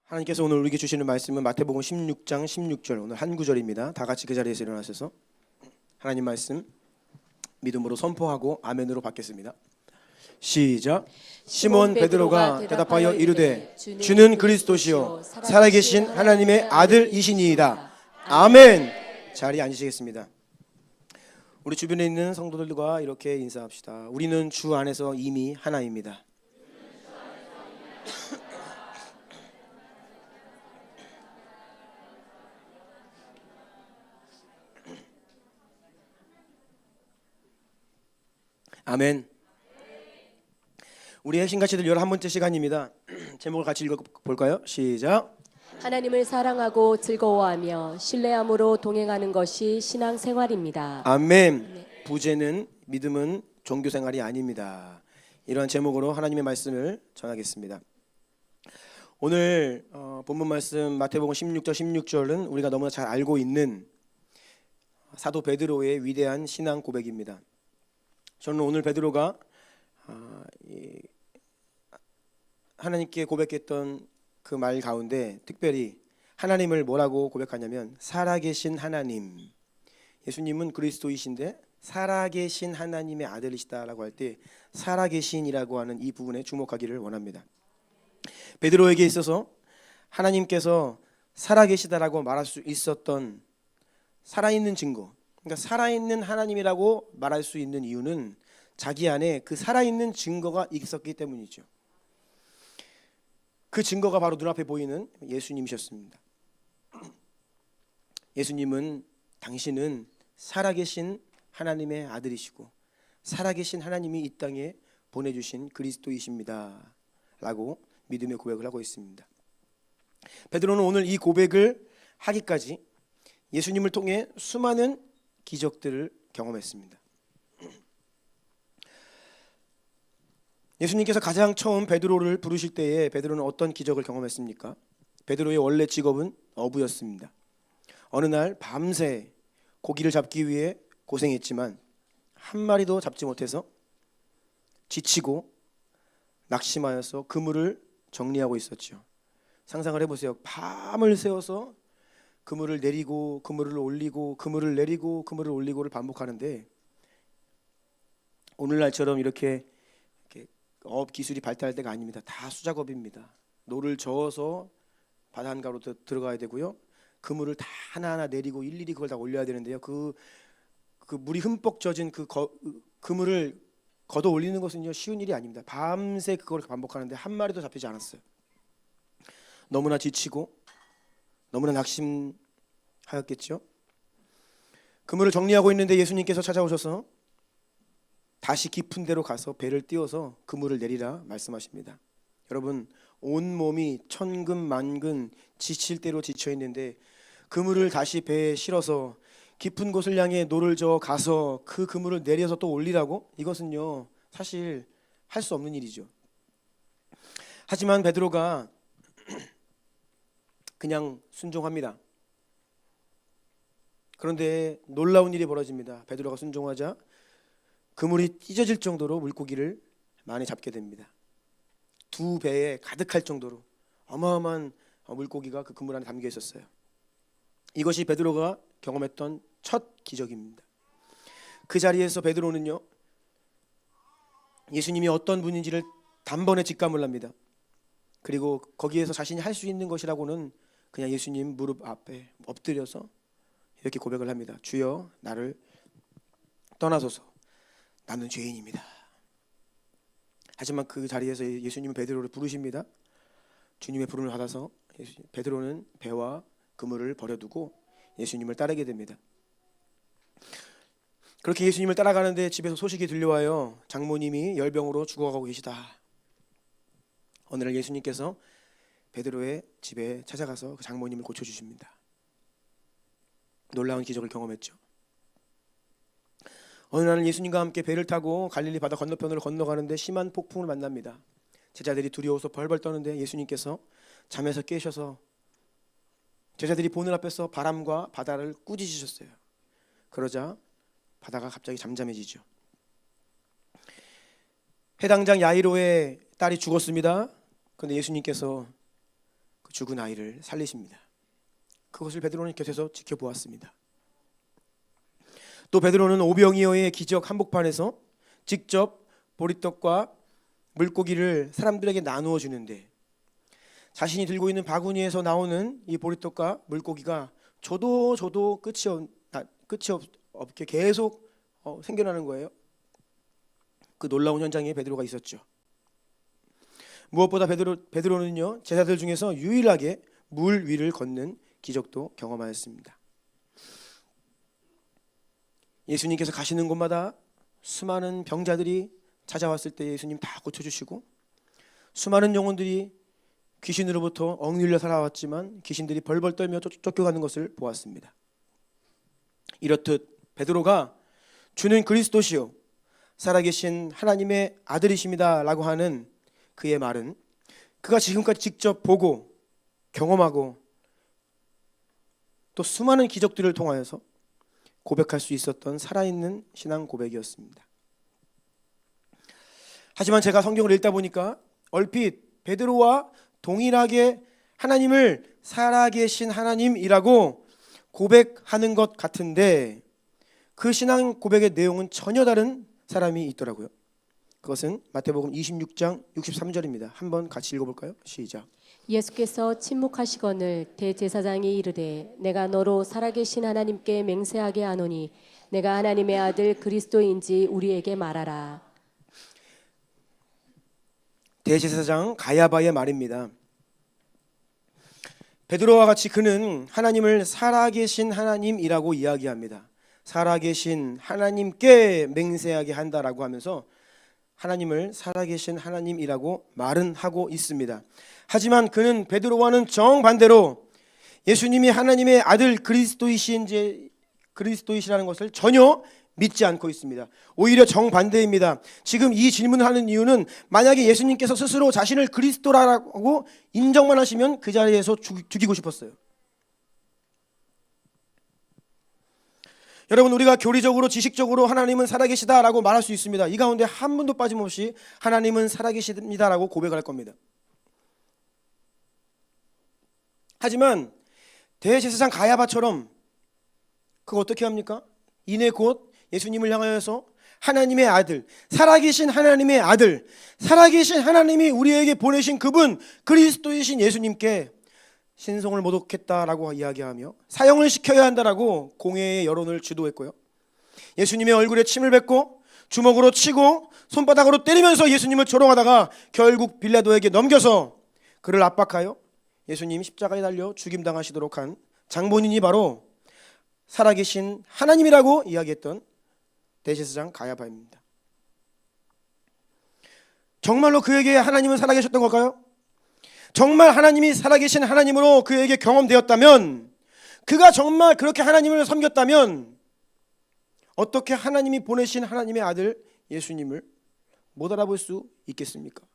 하나님께서 오늘 우리에게 주시는 말씀은 마태복음 16장 16절, 오늘 한 구절입니다. 다 같이 그 자리에서 일어나셔서 하나님 말씀 믿음으로 선포하고 아멘으로 받겠습니다. 시작. 시몬 베드로가 대답하여 이르되 주는 그리스도시요 살아계신 하나님의 아들이시니이다. 아멘. 자리에 앉으시겠습니다. 우리 주변에 있는 성도들과 이렇게 인사합시다. 우리는 주 안에서 이미 하나입니다. 아멘. 우리 해신가치들 11번째 시간입니다. 제목을 같이 읽어볼까요? 시작. 하나님을 사랑하고 즐거워하며 신뢰함으로 동행하는 것이 신앙생활입니다. 아멘. 부제는 믿음은 종교생활이 아닙니다. 이러한 제목으로 하나님의 말씀을 전하겠습니다. 오늘 본문 말씀 마태복음 16장 16절은 우리가 너무나 잘 알고 있는 사도 베드로의 위대한 신앙 고백입니다. 저는 오늘 베드로가 하나님께 고백했던 그 말 가운데 특별히 하나님을 뭐라고 고백하냐면 살아계신 하나님, 예수님은 그리스도이신데 살아계신 하나님의 아들이시다라고 할 때 살아계신이라고 하는 이 부분에 주목하기를 원합니다. 베드로에게 있어서 하나님께서 살아계시다라고 말할 수 있었던 살아있는 증거, 그러니까 살아있는 하나님이라고 말할 수 있는 이유는 자기 안에 그 살아있는 증거가 있었기 때문이죠. 그 증거가 바로 눈앞에 보이는 예수님이셨습니다. 예수님은 당신은 살아계신 하나님의 아들이시고 살아계신 하나님이 이 땅에 보내주신 그리스도이십니다 라고 믿음의 고백을 하고 있습니다. 베드로는 오늘 이 고백을 하기까지 예수님을 통해 수많은 기적들을 경험했습니다. 예수님께서 가장 처음 베드로를 부르실 때에 베드로는 어떤 기적을 경험했습니까? 베드로의 원래 직업은 어부였습니다. 어느 날 밤새 고기를 잡기 위해 고생했지만 한 마리도 잡지 못해서 지치고 낙심하여서 그물을 정리하고 있었죠. 상상을 해보세요. 밤을 새워서 그물을 내리고 그물을 올리고 그물을 내리고 그물을 올리고를 반복하는데 오늘날처럼 이렇게 어업 기술이 발달할 때가 아닙니다. 다 수작업입니다. 노를 저어서 바다 한가로 들어가야 되고요. 그물을 다 하나하나 내리고 일일이 그걸 다 올려야 되는데요. 그 물이 흠뻑 젖은 그물을 걷어 올리는 것은요 쉬운 일이 아닙니다. 밤새 그걸 반복하는데 한 마리도 잡히지 않았어요. 너무나 지치고 너무나 낙심하였겠죠. 그물을 정리하고 있는데 예수님께서 찾아오셔서 다시 깊은 데로 가서 배를 띄워서 그물을 내리라 말씀하십니다. 여러분, 온몸이 천근만근 지칠 대로 지쳐 있는데 그물을 다시 배에 실어서 깊은 곳을 향해 노를 저어 가서 그 그물을 내려서 또 올리라고? 이것은요 사실 할 수 없는 일이죠. 하지만 베드로가 그냥 순종합니다. 그런데 놀라운 일이 벌어집니다. 베드로가 순종하자 그물이 찢어질 정도로 물고기를 많이 잡게 됩니다. 두 배에 가득할 정도로 어마어마한 물고기가 그 그물 안에 담겨 있었어요. 이것이 베드로가 경험했던 첫 기적입니다. 그 자리에서 베드로는요 예수님이 어떤 분인지를 단번에 직감을 합니다. 그리고 거기에서 자신이 할 수 있는 것이라고는 그냥 예수님 무릎 앞에 엎드려서 이렇게 고백을 합니다. 주여 나를 떠나소서 나는 죄인입니다. 하지만 그 자리에서 예수님은 베드로를 부르십니다. 주님의 부름을 받아서 베드로는 배와 그물을 버려두고 예수님을 따르게 됩니다. 그렇게 예수님을 따라가는데 집에서 소식이 들려와요. 장모님이 열병으로 죽어가고 계시다. 어느 날 예수님께서 베드로의 집에 찾아가서 그 장모님을 고쳐주십니다. 놀라운 기적을 경험했죠. 어느 날 예수님과 함께 배를 타고 갈릴리 바다 건너편으로 건너가는데 심한 폭풍을 만납니다. 제자들이 두려워서 벌벌 떠는데 예수님께서 잠에서 깨셔서 제자들이 보는 앞에서 바람과 바다를 꾸짖으셨어요. 그러자 바다가 갑자기 잠잠해지죠. 해당장 야이로의 딸이 죽었습니다. 그런데 예수님께서 그 죽은 아이를 살리십니다. 그것을 베드로는 곁에서 지켜보았습니다. 또 베드로는 오병이어의 기적 한복판에서 직접 보리떡과 물고기를 사람들에게 나누어 주는데, 자신이 들고 있는 바구니에서 나오는 이 보리떡과 물고기가 저도 끝이 없게 계속 생겨나는 거예요. 그 놀라운 현장에 베드로가 있었죠. 무엇보다 베드로는요, 제자들 중에서 유일하게 물 위를 걷는 기적도 경험하였습니다. 예수님께서 가시는 곳마다 수많은 병자들이 찾아왔을 때 예수님 다 고쳐주시고, 수많은 영혼들이 귀신으로부터 억눌려 살아왔지만 귀신들이 벌벌 떨며 쫓겨가는 것을 보았습니다. 이렇듯 베드로가 주는 그리스도시요 살아계신 하나님의 아들이십니다 라고 하는 그의 말은, 그가 지금까지 직접 보고 경험하고 또 수많은 기적들을 통하여서 고백할 수 있었던 살아있는 신앙 고백이었습니다. 하지만 제가 성경을 읽다 보니까 얼핏 베드로와 동일하게 하나님을 살아계신 하나님이라고 고백하는 것 같은데, 그 신앙 고백의 내용은 전혀 다른 사람이 있더라고요. 그것은 마태복음 26장 63절입니다. 한번 같이 읽어볼까요? 시작. 예수께서 침묵하시거늘 대제사장이 이르되 내가 너로 살아계신 하나님께 맹세하게 하노니 내가 하나님의 아들 그리스도인지 우리에게 말하라. 대제사장 가야바의 말입니다. 베드로와 같이 그는 하나님을 살아계신 하나님이라고 이야기합니다. 살아계신 하나님께 맹세하게 한다라고 하면서 하나님을 살아계신 하나님이라고 말은 하고 있습니다. 하지만 그는 베드로와는 정반대로 예수님이 하나님의 아들 그리스도이시라는 것을 전혀 믿지 않고 있습니다. 오히려 정반대입니다. 지금 이 질문을 하는 이유는, 만약에 예수님께서 스스로 자신을 그리스도라고 인정만 하시면 그 자리에서 죽이고 싶었어요. 여러분, 우리가 교리적으로 지식적으로 하나님은 살아계시다라고 말할 수 있습니다. 이 가운데 한 분도 빠짐없이 하나님은 살아계십니다라고 고백할 겁니다. 하지만 대제사장 가야바처럼 그거 어떻게 합니까? 이내 곧 예수님을 향하여서 하나님의 아들, 살아계신 하나님의 아들, 살아계신 하나님이 우리에게 보내신 그분 그리스도이신 예수님께 신성을 모독했다라고 이야기하며 사형을 시켜야 한다라고 공회의 여론을 주도했고요. 예수님의 얼굴에 침을 뱉고 주먹으로 치고 손바닥으로 때리면서 예수님을 조롱하다가 결국 빌라도에게 넘겨서 그를 압박하여 예수님 십자가에 달려 죽임당하시도록 한 장본인이 바로 살아계신 하나님이라고 이야기했던 대제사장 가야바입니다. 정말로 그에게 하나님은 살아계셨던 걸까요? 정말 하나님이 살아계신 하나님으로 그에게 경험되었다면, 그가 정말 그렇게 하나님을 섬겼다면 어떻게 하나님이 보내신 하나님의 아들 예수님을 못 알아볼 수 있겠습니까?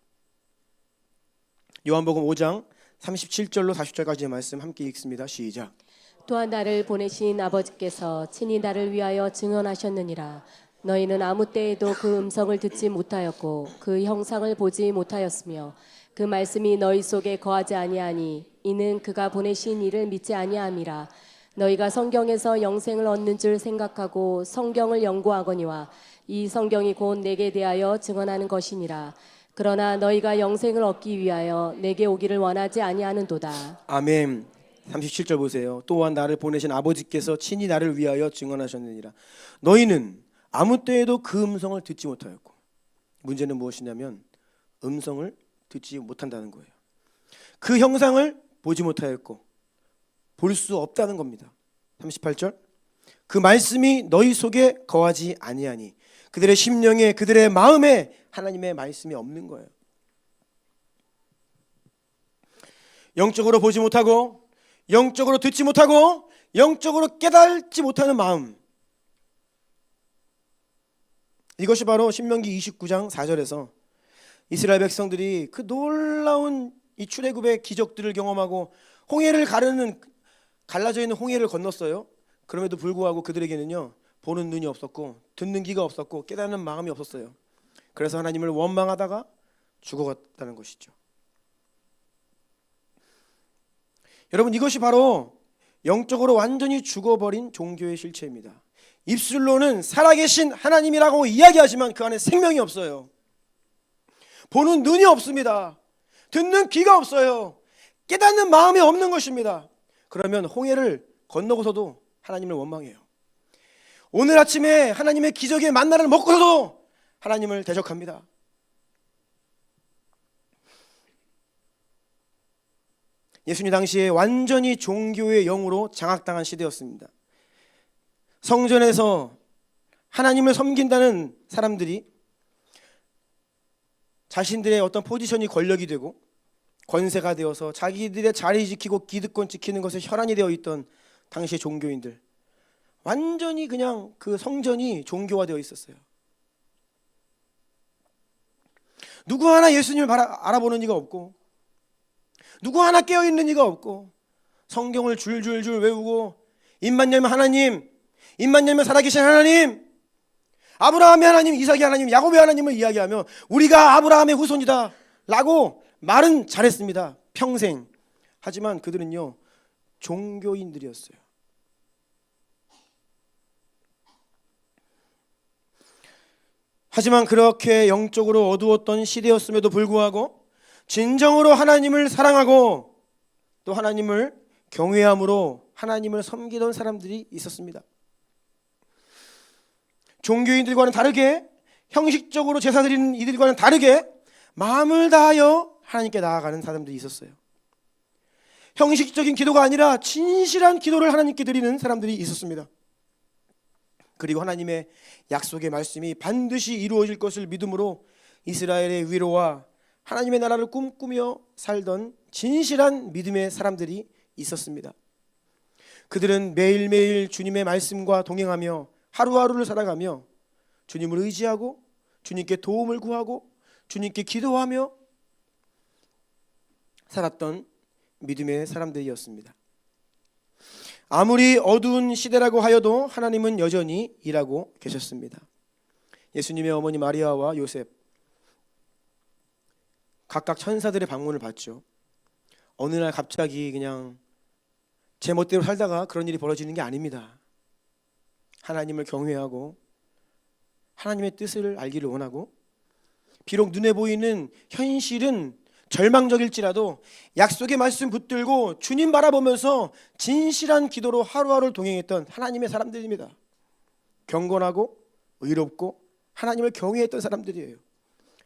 요한복음 5장 37절로 40절까지의 말씀 함께 읽습니다. 시작. 또한 나를 보내신 아버지께서 친히 나를 위하여 증언하셨느니라. 너희는 아무 때에도 그 음성을 듣지 못하였고 그 형상을 보지 못하였으며 그 말씀이 너희 속에 거하지 아니하니 이는 그가 보내신 이를 믿지 아니함이라. 너희가 성경에서 영생을 얻는 줄 생각하고 성경을 연구하거니와 이 성경이 곧 내게 대하여 증언하는 것이니라. 그러나 너희가 영생을 얻기 위하여 내게 오기를 원하지 아니하는도다. 아멘. 37절 보세요. 또한 나를 보내신 아버지께서 친히 나를 위하여 증언하셨느니라. 너희는 아무 때에도 그 음성을 듣지 못하였고, 문제는 무엇이냐면 음성을 듣지 못한다는 거예요. 그 형상을 보지 못하였고 볼 수 없다는 겁니다. 38절. 그 말씀이 너희 속에 거하지 아니하니, 그들의 심령에 그들의 마음에 하나님의 말씀이 없는 거예요. 영적으로 보지 못하고 영적으로 듣지 못하고 영적으로 깨닫지 못하는 마음, 이것이 바로 신명기 29장 4절에서 이스라엘 백성들이 그 놀라운 이 출애굽의 기적들을 경험하고 홍해를 갈라져 있는 홍해를 건넜어요. 그럼에도 불구하고 그들에게는요, 보는 눈이 없었고 듣는 귀가 없었고 깨닫는 마음이 없었어요. 그래서 하나님을 원망하다가 죽어갔다는 것이죠. 여러분, 이것이 바로 영적으로 완전히 죽어버린 종교의 실체입니다. 입술로는 살아계신 하나님이라고 이야기하지만 그 안에 생명이 없어요. 보는 눈이 없습니다. 듣는 귀가 없어요. 깨닫는 마음이 없는 것입니다. 그러면 홍해를 건너고서도 하나님을 원망해요. 오늘 아침에 하나님의 기적의 만나를 먹고서도 하나님을 대적합니다. 예수님 당시에 완전히 종교의 영으로 장악당한 시대였습니다. 성전에서 하나님을 섬긴다는 사람들이 자신들의 어떤 포지션이 권력이 되고 권세가 되어서 자기들의 자리 지키고 기득권 지키는 것에 혈안이 되어 있던 당시의 종교인들, 완전히 그냥 그 성전이 종교화되어 있었어요. 누구 하나 예수님을 알아보는 이가 없고, 누구 하나 깨어있는 이가 없고, 성경을 줄줄줄 외우고 입만 열면 하나님, 입만 열면 살아계신 하나님, 아브라함의 하나님, 이삭의 하나님, 야곱의 하나님을 이야기하며 우리가 아브라함의 후손이다 라고 말은 잘했습니다. 평생. 하지만 그들은요, 종교인들이었어요. 하지만 그렇게 영적으로 어두웠던 시대였음에도 불구하고 진정으로 하나님을 사랑하고 또 하나님을 경외함으로 하나님을 섬기던 사람들이 있었습니다. 종교인들과는 다르게, 형식적으로 제사 드리는 이들과는 다르게 마음을 다하여 하나님께 나아가는 사람들이 있었어요. 형식적인 기도가 아니라 진실한 기도를 하나님께 드리는 사람들이 있었습니다. 그리고 하나님의 약속의 말씀이 반드시 이루어질 것을 믿음으로 이스라엘의 위로와 하나님의 나라를 꿈꾸며 살던 진실한 믿음의 사람들이 있었습니다. 그들은 매일매일 주님의 말씀과 동행하며 하루하루를 살아가며 주님을 의지하고 주님께 도움을 구하고 주님께 기도하며 살았던 믿음의 사람들이었습니다. 아무리 어두운 시대라고 하여도 하나님은 여전히 일하고 계셨습니다. 예수님의 어머니 마리아와 요셉, 각각 천사들의 방문을 받죠. 어느 날 갑자기 그냥 제 멋대로 살다가 그런 일이 벌어지는 게 아닙니다. 하나님을 경외하고 하나님의 뜻을 알기를 원하고, 비록 눈에 보이는 현실은 절망적일지라도 약속의 말씀 붙들고 주님 바라보면서 진실한 기도로 하루하루를 동행했던 하나님의 사람들입니다. 경건하고 의롭고 하나님을 경외했던 사람들이에요.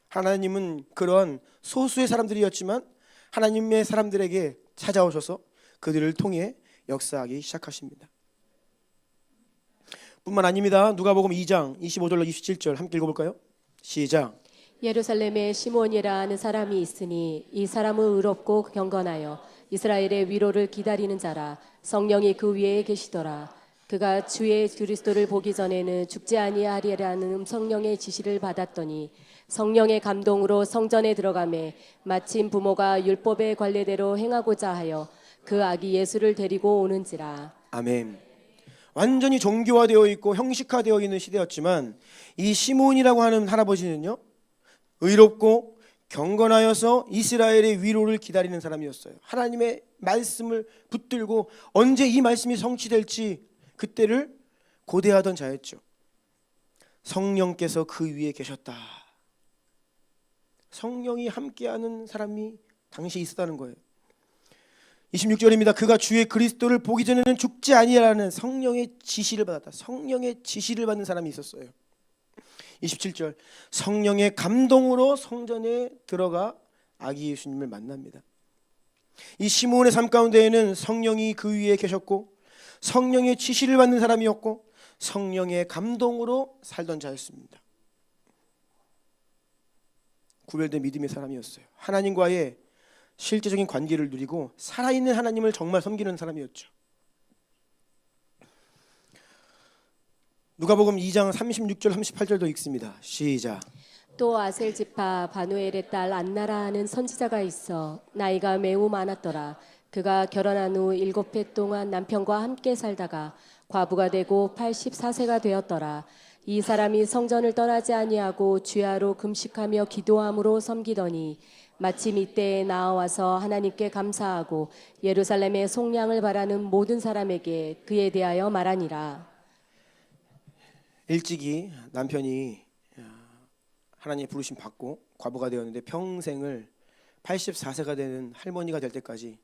하나님은 그런 소수의 사람들이었지만 하나님의 사람들에게 찾아오셔서 그들을 통해 역사하기 시작하십니다. 뿐만 아닙니다. 누가복음 2장 25절로 27절 함께 읽어볼까요? 시작. 예루살렘에 시몬이라 하는 사람이 있으니 이 사람은 의롭고 경건하여 이스라엘의 위로를 기다리는 자라. 성령이 그 위에 계시더라. 그가 주의 그리스도를 보기 전에는 죽지 아니하리라는 성령의 지시를 받았더니 성령의 감동으로 성전에 들어가매 마침 부모가 율법의 관례대로 행하고자 하여 그 아기 예수를 데리고 오는지라. 아멘. 완전히 종교화되어 있고 형식화되어 있는 시대였지만 이 시몬이라고 하는 할아버지는요, 의롭고 경건하여서 이스라엘의 위로를 기다리는 사람이었어요. 하나님의 말씀을 붙들고 언제 이 말씀이 성취될지 그때를 고대하던 자였죠. 성령께서 그 위에 계셨다. 성령이 함께하는 사람이 당시에 있었다는 거예요. 26절입니다. 그가 주의 그리스도를 보기 전에는 죽지 아니하라는 성령의 지시를 받았다. 성령의 지시를 받는 사람이 있었어요. 27절, 성령의 감동으로 성전에 들어가 아기 예수님을 만납니다. 이 시몬의 삶 가운데에는 성령이 그 위에 계셨고 성령의 지시를 받는 사람이었고 성령의 감동으로 살던 자였습니다. 구별된 믿음의 사람이었어요. 하나님과의 실제적인 관계를 누리고 살아있는 하나님을 정말 섬기는 사람이었죠. 누가복음 2장 36절 38절도 읽습니다. 시작. 또 아셀 지파 바누엘의 딸 안나라 하는 선지자가 있어 나이가 매우 많았더라. 그가 결혼한 후 7해 동안 남편과 함께 살다가 과부가 되고 84세가 되었더라. 이 사람이 성전을 떠나지 아니하고 주야로 금식하며 기도함으로 섬기더니 마침 이때에 나와서 하나님께 감사하고 예루살렘의 속량을 바라는 모든 사람에게 그에 대하여 말하니라. 일찍이 남편이 하나님의 부르심 받고 과부가 되었는데 평생을 84세가 되는 할머니가 될 때까지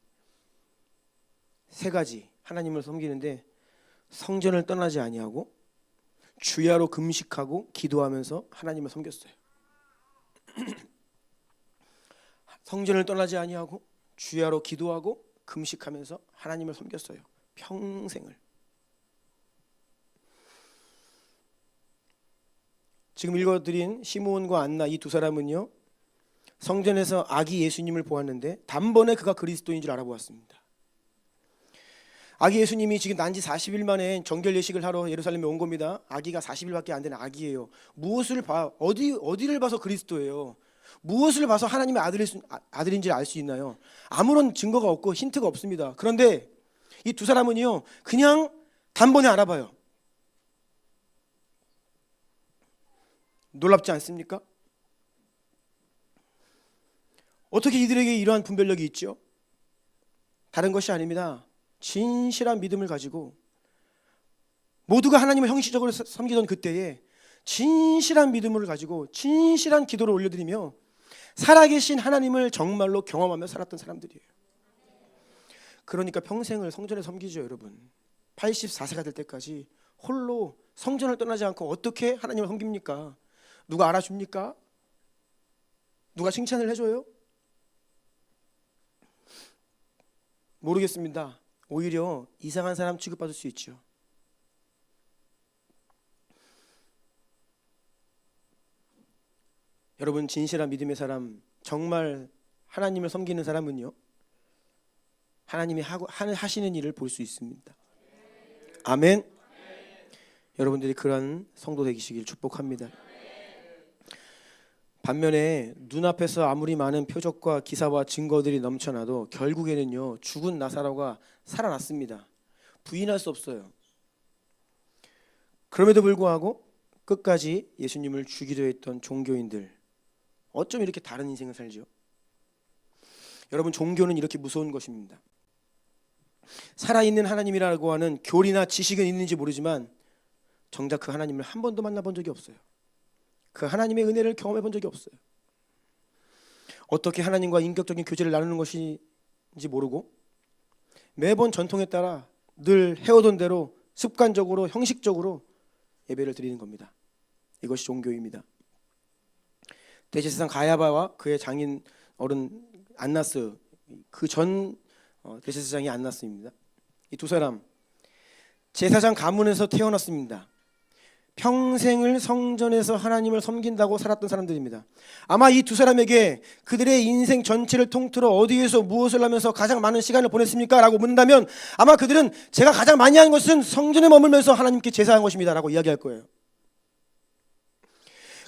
세 가지 하나님을 섬기는데 성전을 떠나지 아니하고 주야로 금식하고 기도하면서 하나님을 섬겼어요. 성전을 떠나지 아니하고 주야로 기도하고 금식하면서 하나님을 섬겼어요. 평생을. 지금 읽어드린 시므온과 안나 이 두 사람은요, 성전에서 아기 예수님을 보았는데 단번에 그가 그리스도인 줄 알아보았습니다. 아기 예수님이 지금 난지 40일 만에 정결 예식을 하러 예루살렘에 온 겁니다. 아기가 40일밖에 안 된 아기예요. 무엇을 어디를 봐서 그리스도예요? 무엇을 봐서 하나님의 아들인지 알 수 있나요? 아무런 증거가 없고 힌트가 없습니다. 그런데 이 두 사람은요, 그냥 단번에 알아봐요. 놀랍지 않습니까? 어떻게 이들에게 이러한 분별력이 있죠? 다른 것이 아닙니다. 진실한 믿음을 가지고 모두가 하나님을 형식적으로 섬기던 그때에 진실한 믿음을 가지고 진실한 기도를 올려드리며 살아계신 하나님을 정말로 경험하며 살았던 사람들이에요. 그러니까 평생을 성전에 섬기죠, 여러분. 84세가 될 때까지 홀로 성전을 떠나지 않고 어떻게 하나님을 섬깁니까? 누가 알아줍니까? 누가 칭찬을 해줘요? 모르겠습니다. 오히려 이상한 사람 취급받을 수 있죠. 여러분, 진실한 믿음의 사람, 정말 하나님을 섬기는 사람은요, 하나님이 하시는 일을 볼 수 있습니다. 아멘. 여러분들이 그런 성도 되시길 축복합니다. 반면에 눈앞에서 아무리 많은 표적과 기사와 증거들이 넘쳐나도 결국에는요, 죽은 나사로가 살아났습니다. 부인할 수 없어요. 그럼에도 불구하고 끝까지 예수님을 죽이려 했던 종교인들, 어쩜 이렇게 다른 인생을 살죠? 여러분, 종교는 이렇게 무서운 것입니다. 살아있는 하나님이라고 하는 교리나 지식은 있는지 모르지만 정작 그 하나님을 한 번도 만나본 적이 없어요. 그 하나님의 은혜를 경험해 본 적이 없어요. 어떻게 하나님과 인격적인 교제를 나누는 것인지 모르고 매번 전통에 따라 늘 해오던 대로 습관적으로 형식적으로 예배를 드리는 겁니다. 이것이 종교입니다. 대제사장 가야바와 그의 장인 어른 안나스, 그 전 대제사장이 안나스입니다. 이 두 사람 제사장 가문에서 태어났습니다. 평생을 성전에서 하나님을 섬긴다고 살았던 사람들입니다. 아마 이 두 사람에게 그들의 인생 전체를 통틀어 어디에서 무엇을 하면서 가장 많은 시간을 보냈습니까? 라고 묻는다면 아마 그들은 제가 가장 많이 한 것은 성전에 머물면서 하나님께 제사한 것입니다 라고 이야기할 거예요.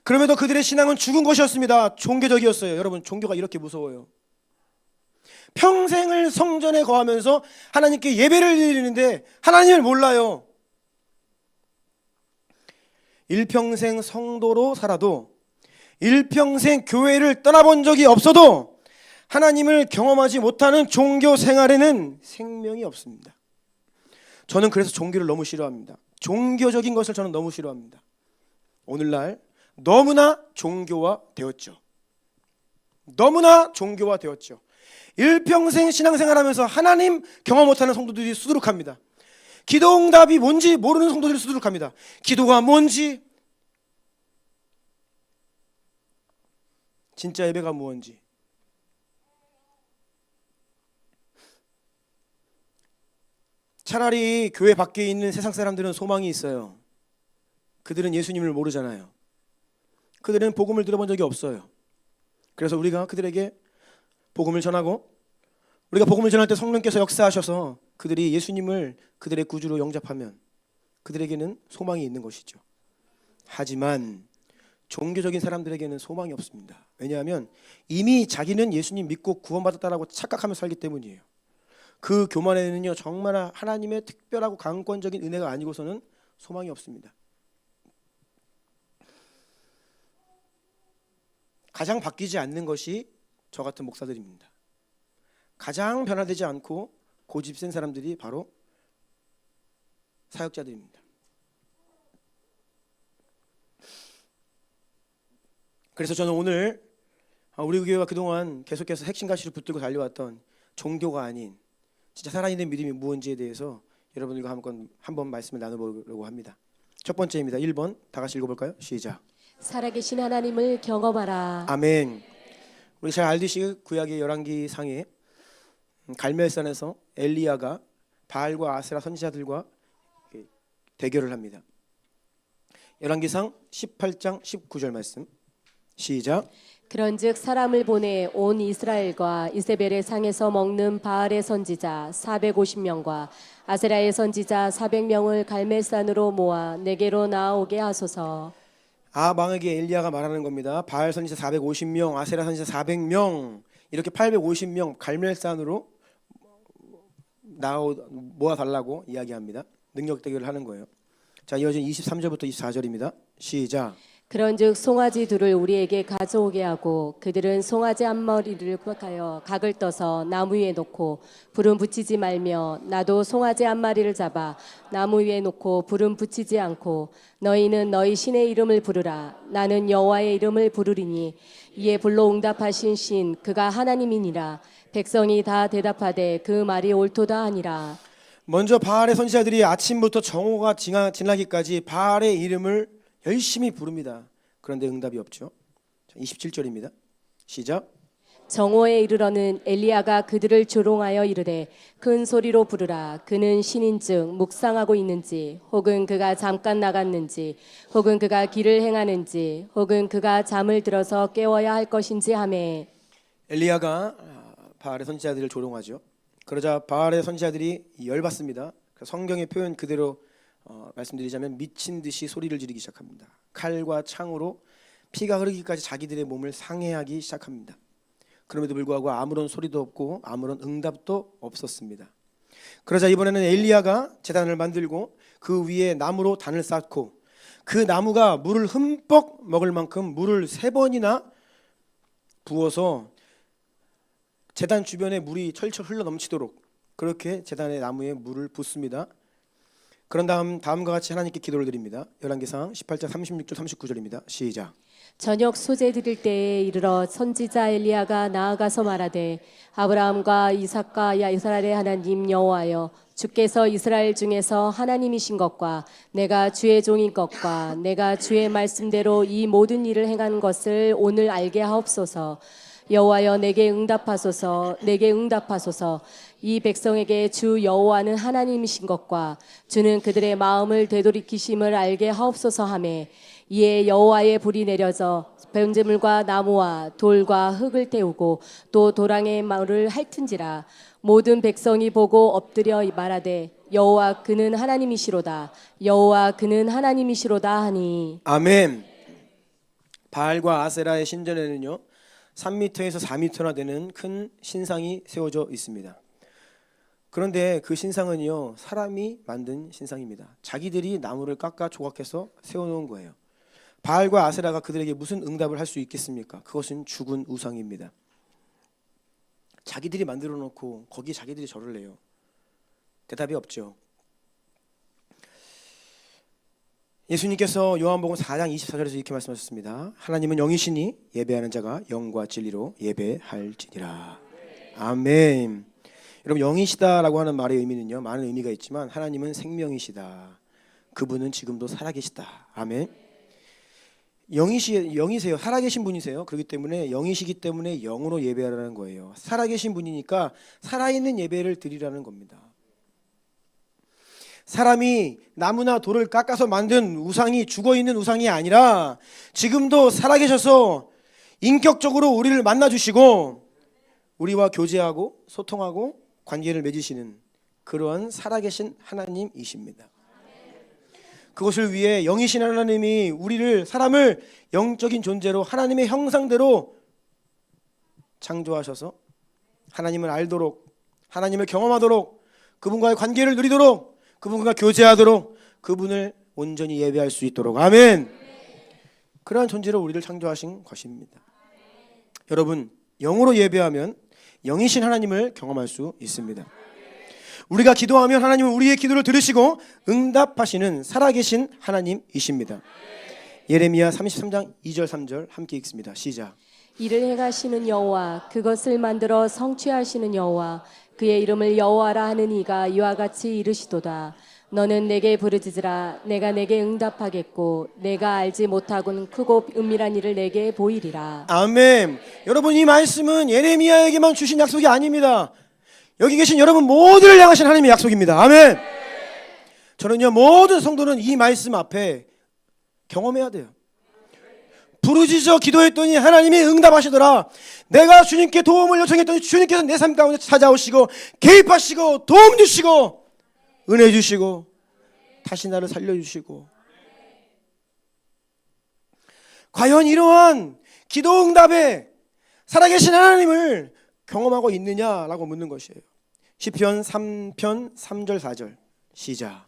그럼에도 그들의 신앙은 죽은 것이었습니다. 종교적이었어요. 여러분, 종교가 이렇게 무서워요. 평생을 성전에 거하면서 하나님께 예배를 드리는데 하나님을 몰라요. 일평생 성도로 살아도 일평생 교회를 떠나본 적이 없어도 하나님을 경험하지 못하는 종교 생활에는 생명이 없습니다. 저는 그래서 종교를 너무 싫어합니다. 종교적인 것을 저는 너무 싫어합니다. 오늘날 너무나 종교화되었죠. 너무나 종교화되었죠. 일평생 신앙생활하면서 하나님 경험 못하는 성도들이 수두룩합니다. 기도응답이 뭔지 모르는 성도들이 수두룩합니다. 기도가 뭔지, 진짜 예배가 무엇인지. 차라리 교회 밖에 있는 세상 사람들은 소망이 있어요. 그들은 예수님을 모르잖아요. 그들은 복음을 들어본 적이 없어요. 그래서 우리가 그들에게 복음을 전하고 우리가 복음을 전할 때 성령께서 역사하셔서 그들이 예수님을 그들의 구주로 영접하면 그들에게는 소망이 있는 것이죠. 하지만 종교적인 사람들에게는 소망이 없습니다. 왜냐하면 이미 자기는 예수님 믿고 구원받았다라고 착각하며 살기 때문이에요. 그 교만에는요, 정말 하나님의 특별하고 강권적인 은혜가 아니고서는 소망이 없습니다. 가장 바뀌지 않는 것이 저 같은 목사들입니다. 가장 변화되지 않고 고집 센 사람들이 바로 사역자들입니다. 그래서 저는 오늘 우리 교회가 그동안 계속해서 핵심가치를 붙들고 달려왔던 종교가 아닌 진짜 살아있는 믿음이 무엇인지에 대해서 여러분들과 한번 말씀을 나눠보려고 합니다. 첫 번째입니다. 1번 다 같이 읽어볼까요? 시작. 살아계신 하나님을 경험하라. 아멘. 우리 잘 알듯이 구약의 열왕기 상에 갈멜산에서 엘리야가 바알과 아세라 선지자들과 대결을 합니다. 열왕기상 18장 19절 말씀 시작. 그런즉 사람을 보내 온 이스라엘과 이세벨의 상에서 먹는 바알의 선지자 450명과 아세라의 선지자 400명을 갈멜산으로 모아 내게로 나아오게 하소서. 아방에게 엘리야가 말하는 겁니다. 바알 선지자 450명, 아세라 선지자 400명, 이렇게 850명 갈멜산으로 모아 달라고 이야기합니다. 능력 대결을 하는 거예요. 자, 이어진 23절부터 24절입니다. 시작. 그런즉 송아지 둘을 우리에게 가져오게 하고 그들은 송아지 한 마리를 구박하여 각을 떠서 나무 위에 놓고 불은 붙이지 말며 나도 송아지 한 마리를 잡아 나무 위에 놓고 불은 붙이지 않고 너희는 너희 신의 이름을 부르라. 나는 여호와의 이름을 부르리니 이에 불로 응답하신 신 그가 하나님이니라. 백성이 다 대답하되 그 말이 옳도다 하니라. 먼저 바알의 선지자들이 아침부터 정오가 지나기까지 바알의 이름을 열심히 부릅니다. 그런데 응답이 없죠. 27절입니다. 시작. 정오에 이르러는 엘리야가 그들을 조롱하여 이르되 큰 소리로 부르라. 그는 신인즉 묵상하고 있는지 혹은 그가 잠깐 나갔는지 혹은 그가 길을 행하는지 혹은 그가 잠을 들어서 깨워야 할 것인지 하매. 엘리야가 바알의 선지자들을 조롱하죠. 그러자 바알의 선지자들이 열받습니다. 성경의 표현 그대로 말씀드리자면 미친 듯이 소리를 지르기 시작합니다. 칼과 창으로 피가 흐르기까지 자기들의 몸을 상해하기 시작합니다. 그럼에도 불구하고 아무런 소리도 없고 아무런 응답도 없었습니다. 그러자 이번에는 엘리야가 제단을 만들고 그 위에 나무로 단을 쌓고 그 나무가 물을 흠뻑 먹을 만큼 물을 3번이나 부어서 제단 주변에 물이 철철 흘러 넘치도록 그렇게 제단의 나무에 물을 붓습니다. 그런 다음과 같이 하나님께 기도를 드립니다. 열왕기상 18장 36절 39절입니다. 시작. 저녁 소재 드릴 때에 이르러 선지자 엘리야가 나아가서 말하되 아브라함과 이삭과 이스라엘의 하나님 여호와여 주께서 이스라엘 중에서 하나님이신 것과 내가 주의 종인 것과 내가 주의 말씀대로 이 모든 일을 행한 것을 오늘 알게 하옵소서. 여호와여 내게 응답하소서. 내게 응답하소서. 이 백성에게 주 여호와는 하나님이신 것과 주는 그들의 마음을 되돌이키심을 알게 하옵소서 하매 이에 여호와의 불이 내려져 번제물과 나무와 돌과 흙을 태우고 또 도랑의 마을을 핥은지라. 모든 백성이 보고 엎드려 말하되 여호와 그는 하나님이시로다. 여호와 그는 하나님이시로다 하니. 아멘. 바알과 아세라의 신전에는요 3m에서 4m나 되는 큰 신상이 세워져 있습니다. 그런데 그 신상은요 사람이 만든 신상입니다. 자기들이 나무를 깎아 조각해서 세워놓은 거예요. 바알과 아세라가 그들에게 무슨 응답을 할 수 있겠습니까? 그것은 죽은 우상입니다. 자기들이 만들어 놓고 거기에 자기들이 절을 해요. 대답이 없죠. 예수님께서 요한복음 4장 24절에서 이렇게 말씀하셨습니다. 하나님은 영이시니 예배하는 자가 영과 진리로 예배할지니라. 아멘. 여러분 영이시다라고 하는 말의 의미는요 많은 의미가 있지만 하나님은 생명이시다. 그분은 지금도 살아계시다. 아멘. 영이세요. 살아계신 분이세요. 그렇기 때문에 영이시기 때문에 영으로 예배하라는 거예요. 살아계신 분이니까 살아있는 예배를 드리라는 겁니다. 사람이 나무나 돌을 깎아서 만든 우상이 죽어있는 우상이 아니라 지금도 살아계셔서 인격적으로 우리를 만나주시고 우리와 교제하고 소통하고 관계를 맺으시는 그러한 살아계신 하나님이십니다. 그것을 위해 영이신 하나님이 우리를 사람을 영적인 존재로 하나님의 형상대로 창조하셔서 하나님을 알도록 하나님을 경험하도록 그분과의 관계를 누리도록 그분과 교제하도록 그분을 온전히 예배할 수 있도록 아멘. 그러한 존재로 우리를 창조하신 것입니다. 여러분 영으로 예배하면 영이신 하나님을 경험할 수 있습니다. 우리가 기도하면 하나님은 우리의 기도를 들으시고 응답하시는 살아계신 하나님이십니다. 예레미야 33장 2절 3절 함께 읽습니다. 시작. 이를 행하시는 여호와, 그것을 만들어 성취하시는 여호와, 그의 이름을 여호와라 하는 이가 이와 같이 이르시도다. 너는 내게 부르짖으라. 내가 내게 응답하겠고 내가 알지 못하고는 크고 은밀한 일을 내게 보이리라. 아멘. 여러분, 이 말씀은 예레미야에게만 주신 약속이 아닙니다. 여기 계신 여러분 모두를 향하신 하나님의 약속입니다. 아멘. 저는요, 모든 성도는 이 말씀 앞에 경험해야 돼요. 부르짖어 기도했더니 하나님이 응답하시더라. 내가 주님께 도움을 요청했더니 주님께서 내 삶 가운데 찾아오시고 개입하시고 도움 주시고 은혜 주시고 다시 나를 살려주시고. 과연 이러한 기도 응답에 살아계신 하나님을 경험하고 있느냐라고 묻는 것이에요. 시편 3편 3절 4절 시작.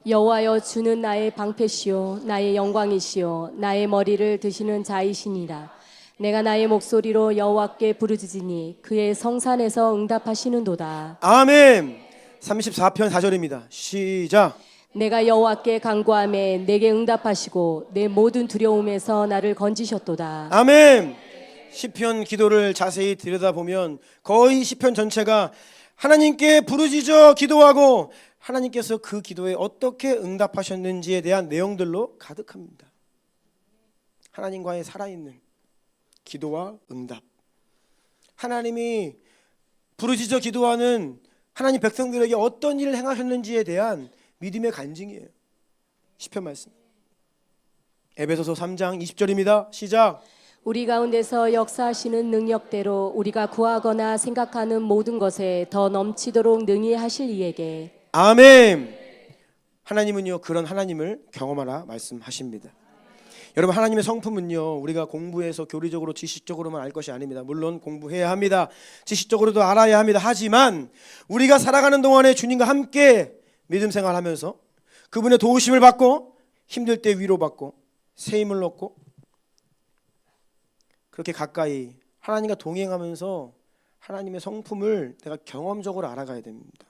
여호와여, 주는 나의 방패시요 나의 영광이시요 나의 머리를 드시는 자이시니라. 내가 나의 목소리로 여호와께 부르짖으니 그의 성산에서 응답하시는도다. 아멘. 34편 4절입니다. 시작. 내가 여호와께 간구하매 내게 응답하시고 내 모든 두려움에서 나를 건지셨도다. 아멘. 시편 기도를 자세히 들여다보면 거의 시편 전체가 하나님께 부르짖어 기도하고 하나님께서 그 기도에 어떻게 응답하셨는지에 대한 내용들로 가득합니다. 하나님과의 살아있는 기도와 응답. 하나님이 부르짖어 기도하는 하나님 백성들에게 어떤 일을 행하셨는지에 대한 믿음의 간증이에요. 시편 말씀. 에베소서 3장 20절입니다. 시작. 우리 가운데서 역사하시는 능력대로 우리가 구하거나 생각하는 모든 것에 더 넘치도록 능히 하실 이에게. 아멘. 하나님은요, 그런 하나님을 경험하라 말씀하십니다. 여러분, 하나님의 성품은요, 우리가 공부해서 교리적으로 지식적으로만 알 것이 아닙니다. 물론 공부해야 합니다. 지식적으로도 알아야 합니다. 하지만 우리가 살아가는 동안에 주님과 함께 믿음 생활하면서 그분의 도우심을 받고 힘들 때 위로받고 새 힘을 얻고 그렇게 가까이 하나님과 동행하면서 하나님의 성품을 내가 경험적으로 알아가야 됩니다.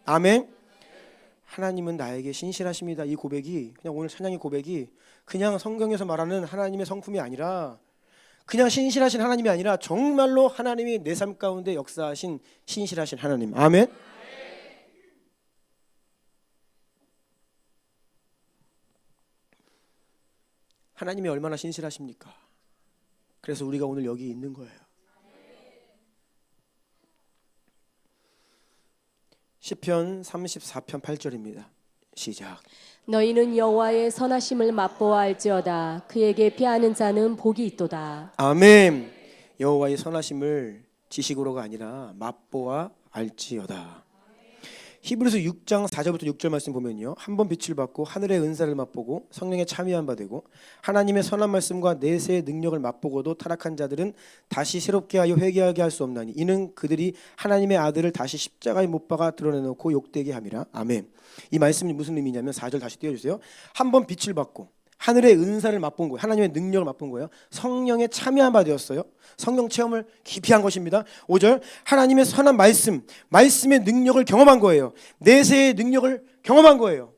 아멘. 하나님은 나에게 신실하십니다. 이 고백이, 그냥 오늘 찬양의 고백이 그냥 성경에서 말하는 하나님의 성품이 아니라, 그냥 신실하신 하나님이 아니라 정말로 하나님이 내 삶 가운데 역사하신 신실하신 하나님. 아멘. 하나님이 얼마나 신실하십니까? 그래서 우리가 오늘 여기 있는 거예요. 시편 34편 8절입니다. 시작. 너희는 여호와의 선하심을 맛보아 알지어다. 그에게 피하는 자는 복이 있도다. 아멘. 여호와의 선하심을 지식으로가 아니라 맛보아 알지어다. 히브리서 6장 4절부터 6절 말씀 보면요, 한 번 빛을 받고 하늘의 은사를 맛보고 성령에 참여한 바 되고 하나님의 선한 말씀과 내세의 능력을 맛보고도 타락한 자들은 다시 새롭게 하여 회개하게 할 수 없나니 이는 그들이 하나님의 아들을 다시 십자가에 못 박아 드러내놓고 욕되게 함이라. 아멘. 이 말씀이 무슨 의미냐면 4절 다시 띄워주세요. 한 번 빛을 받고 하늘의 은사를 맛본 거예요. 하나님의 능력을 맛본 거예요. 성령에 참여한 바 되었어요. 성령 체험을 깊이 한 것입니다. 5절, 하나님의 선한 말씀, 말씀의 능력을 경험한 거예요. 내세의 능력을 경험한 거예요.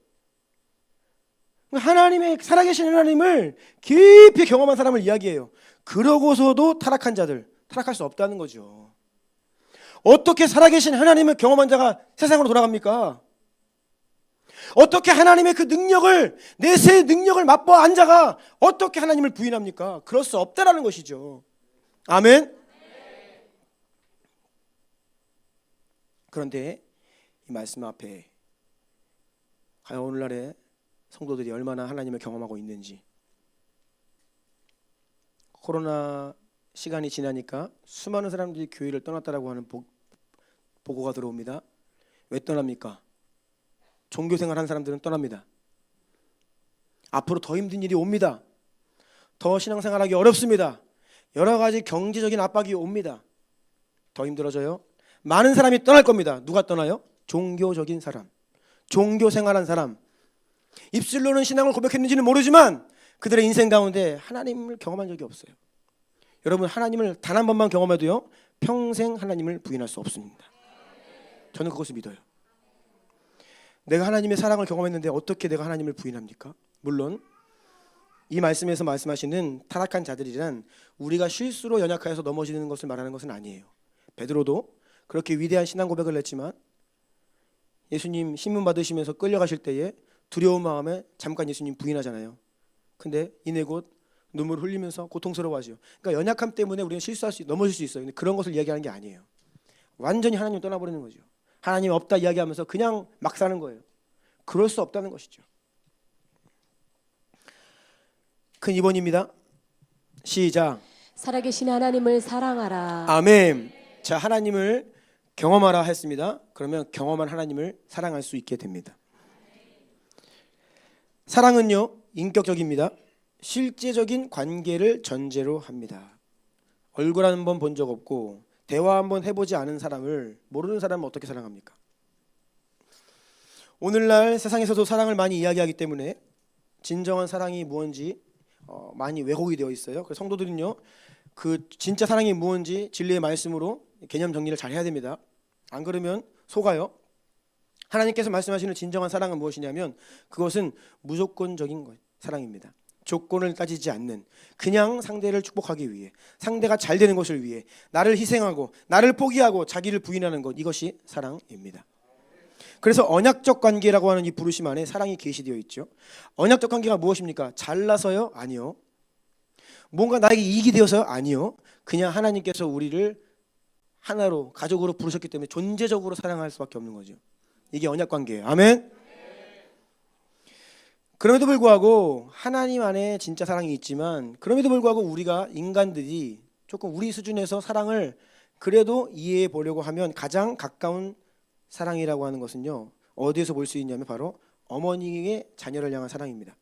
하나님의 살아계신 하나님을 깊이 경험한 사람을 이야기해요. 그러고서도 타락한 자들, 타락할 수 없다는 거죠. 어떻게 살아계신 하나님을 경험한 자가 세상으로 돌아갑니까? 어떻게 하나님의 그 능력을, 내세의 능력을 맛보아 한 자가 어떻게 하나님을 부인합니까? 그럴 수 없다라는 것이죠. 아멘. 그런데 이 말씀 앞에 과연 오늘날의 성도들이 얼마나 하나님을 경험하고 있는지. 코로나 시간이 지나니까 수많은 사람들이 교회를 떠났다라고 하는 보고가 들어옵니다. 왜 떠납니까? 종교생활 한 사람들은 떠납니다. 앞으로 더 힘든 일이 옵니다. 더 신앙생활하기 어렵습니다. 여러 가지 경제적인 압박이 옵니다. 더 힘들어져요. 많은 사람이 떠날 겁니다. 누가 떠나요? 종교적인 사람, 종교생활한 사람. 입술로는 신앙을 고백했는지는 모르지만 그들의 인생 가운데 하나님을 경험한 적이 없어요. 여러분, 하나님을 단 한 번만 경험해도요, 평생 하나님을 부인할 수 없습니다. 저는 그것을 믿어요. 내가 하나님의 사랑을 경험했는데 어떻게 내가 하나님을 부인합니까? 물론 이 말씀에서 말씀하시는 타락한 자들이란 우리가 실수로 연약하여서 넘어지는 것을 말하는 것은 아니에요. 베드로도 그렇게 위대한 신앙 고백을 했지만 예수님 신문 받으시면서 끌려가실 때에 두려운 마음에 잠깐 예수님 부인하잖아요. 근데 이내 곧 눈물을 흘리면서 고통스러워하죠. 그러니까 연약함 때문에 우리는 실수할 수 넘어질 수 있어요. 근데 그런 것을 이야기하는 게 아니에요. 완전히 하나님을 떠나버리는 거죠. 하나님 없다 이야기하면서 그냥 막 사는 거예요. 그럴 수 없다는 것이죠. 큰 2번입니다. 시작. 살아계신 하나님을 사랑하라. 아멘. 자, 하나님을 경험하라 했습니다. 그러면 경험한 하나님을 사랑할 수 있게 됩니다. 사랑은요, 인격적입니다. 실제적인 관계를 전제로 합니다. 얼굴 한 번 본 적 없고 대화 한번 해보지 않은 사람을 모르는 사람은 어떻게 사랑합니까? 오늘날 세상에서도 사랑을 많이 이야기하기 때문에 진정한 사랑이 무엇인지 많이 왜곡이 되어 있어요. 그래서 성도들은요, 그 진짜 사랑이 무엇인지 진리의 말씀으로 개념 정리를 잘 해야 됩니다. 안 그러면 속아요. 하나님께서 말씀하시는 진정한 사랑은 무엇이냐면 그것은 무조건적인 사랑입니다. 조건을 따지지 않는, 그냥 상대를 축복하기 위해, 상대가 잘 되는 것을 위해 나를 희생하고 나를 포기하고 자기를 부인하는 것, 이것이 사랑입니다. 그래서 언약적 관계라고 하는 이 부르심 안에 사랑이 계시되어 있죠. 언약적 관계가 무엇입니까? 잘나서요? 아니요. 뭔가 나에게 이익이 되어서요? 아니요. 그냥 하나님께서 우리를 하나로 가족으로 부르셨기 때문에 존재적으로 사랑할 수밖에 없는 거죠. 이게 언약 관계예요. 아멘. 그럼에도 불구하고 하나님 안에 진짜 사랑이 있지만, 그럼에도 불구하고 우리가 인간들이 조금 우리 수준에서 사랑을 그래도 이해해 보려고 하면 가장 가까운 사랑이라고 하는 것은요, 어디에서 볼 수 있냐면 바로 어머니의 자녀를 향한 사랑입니다.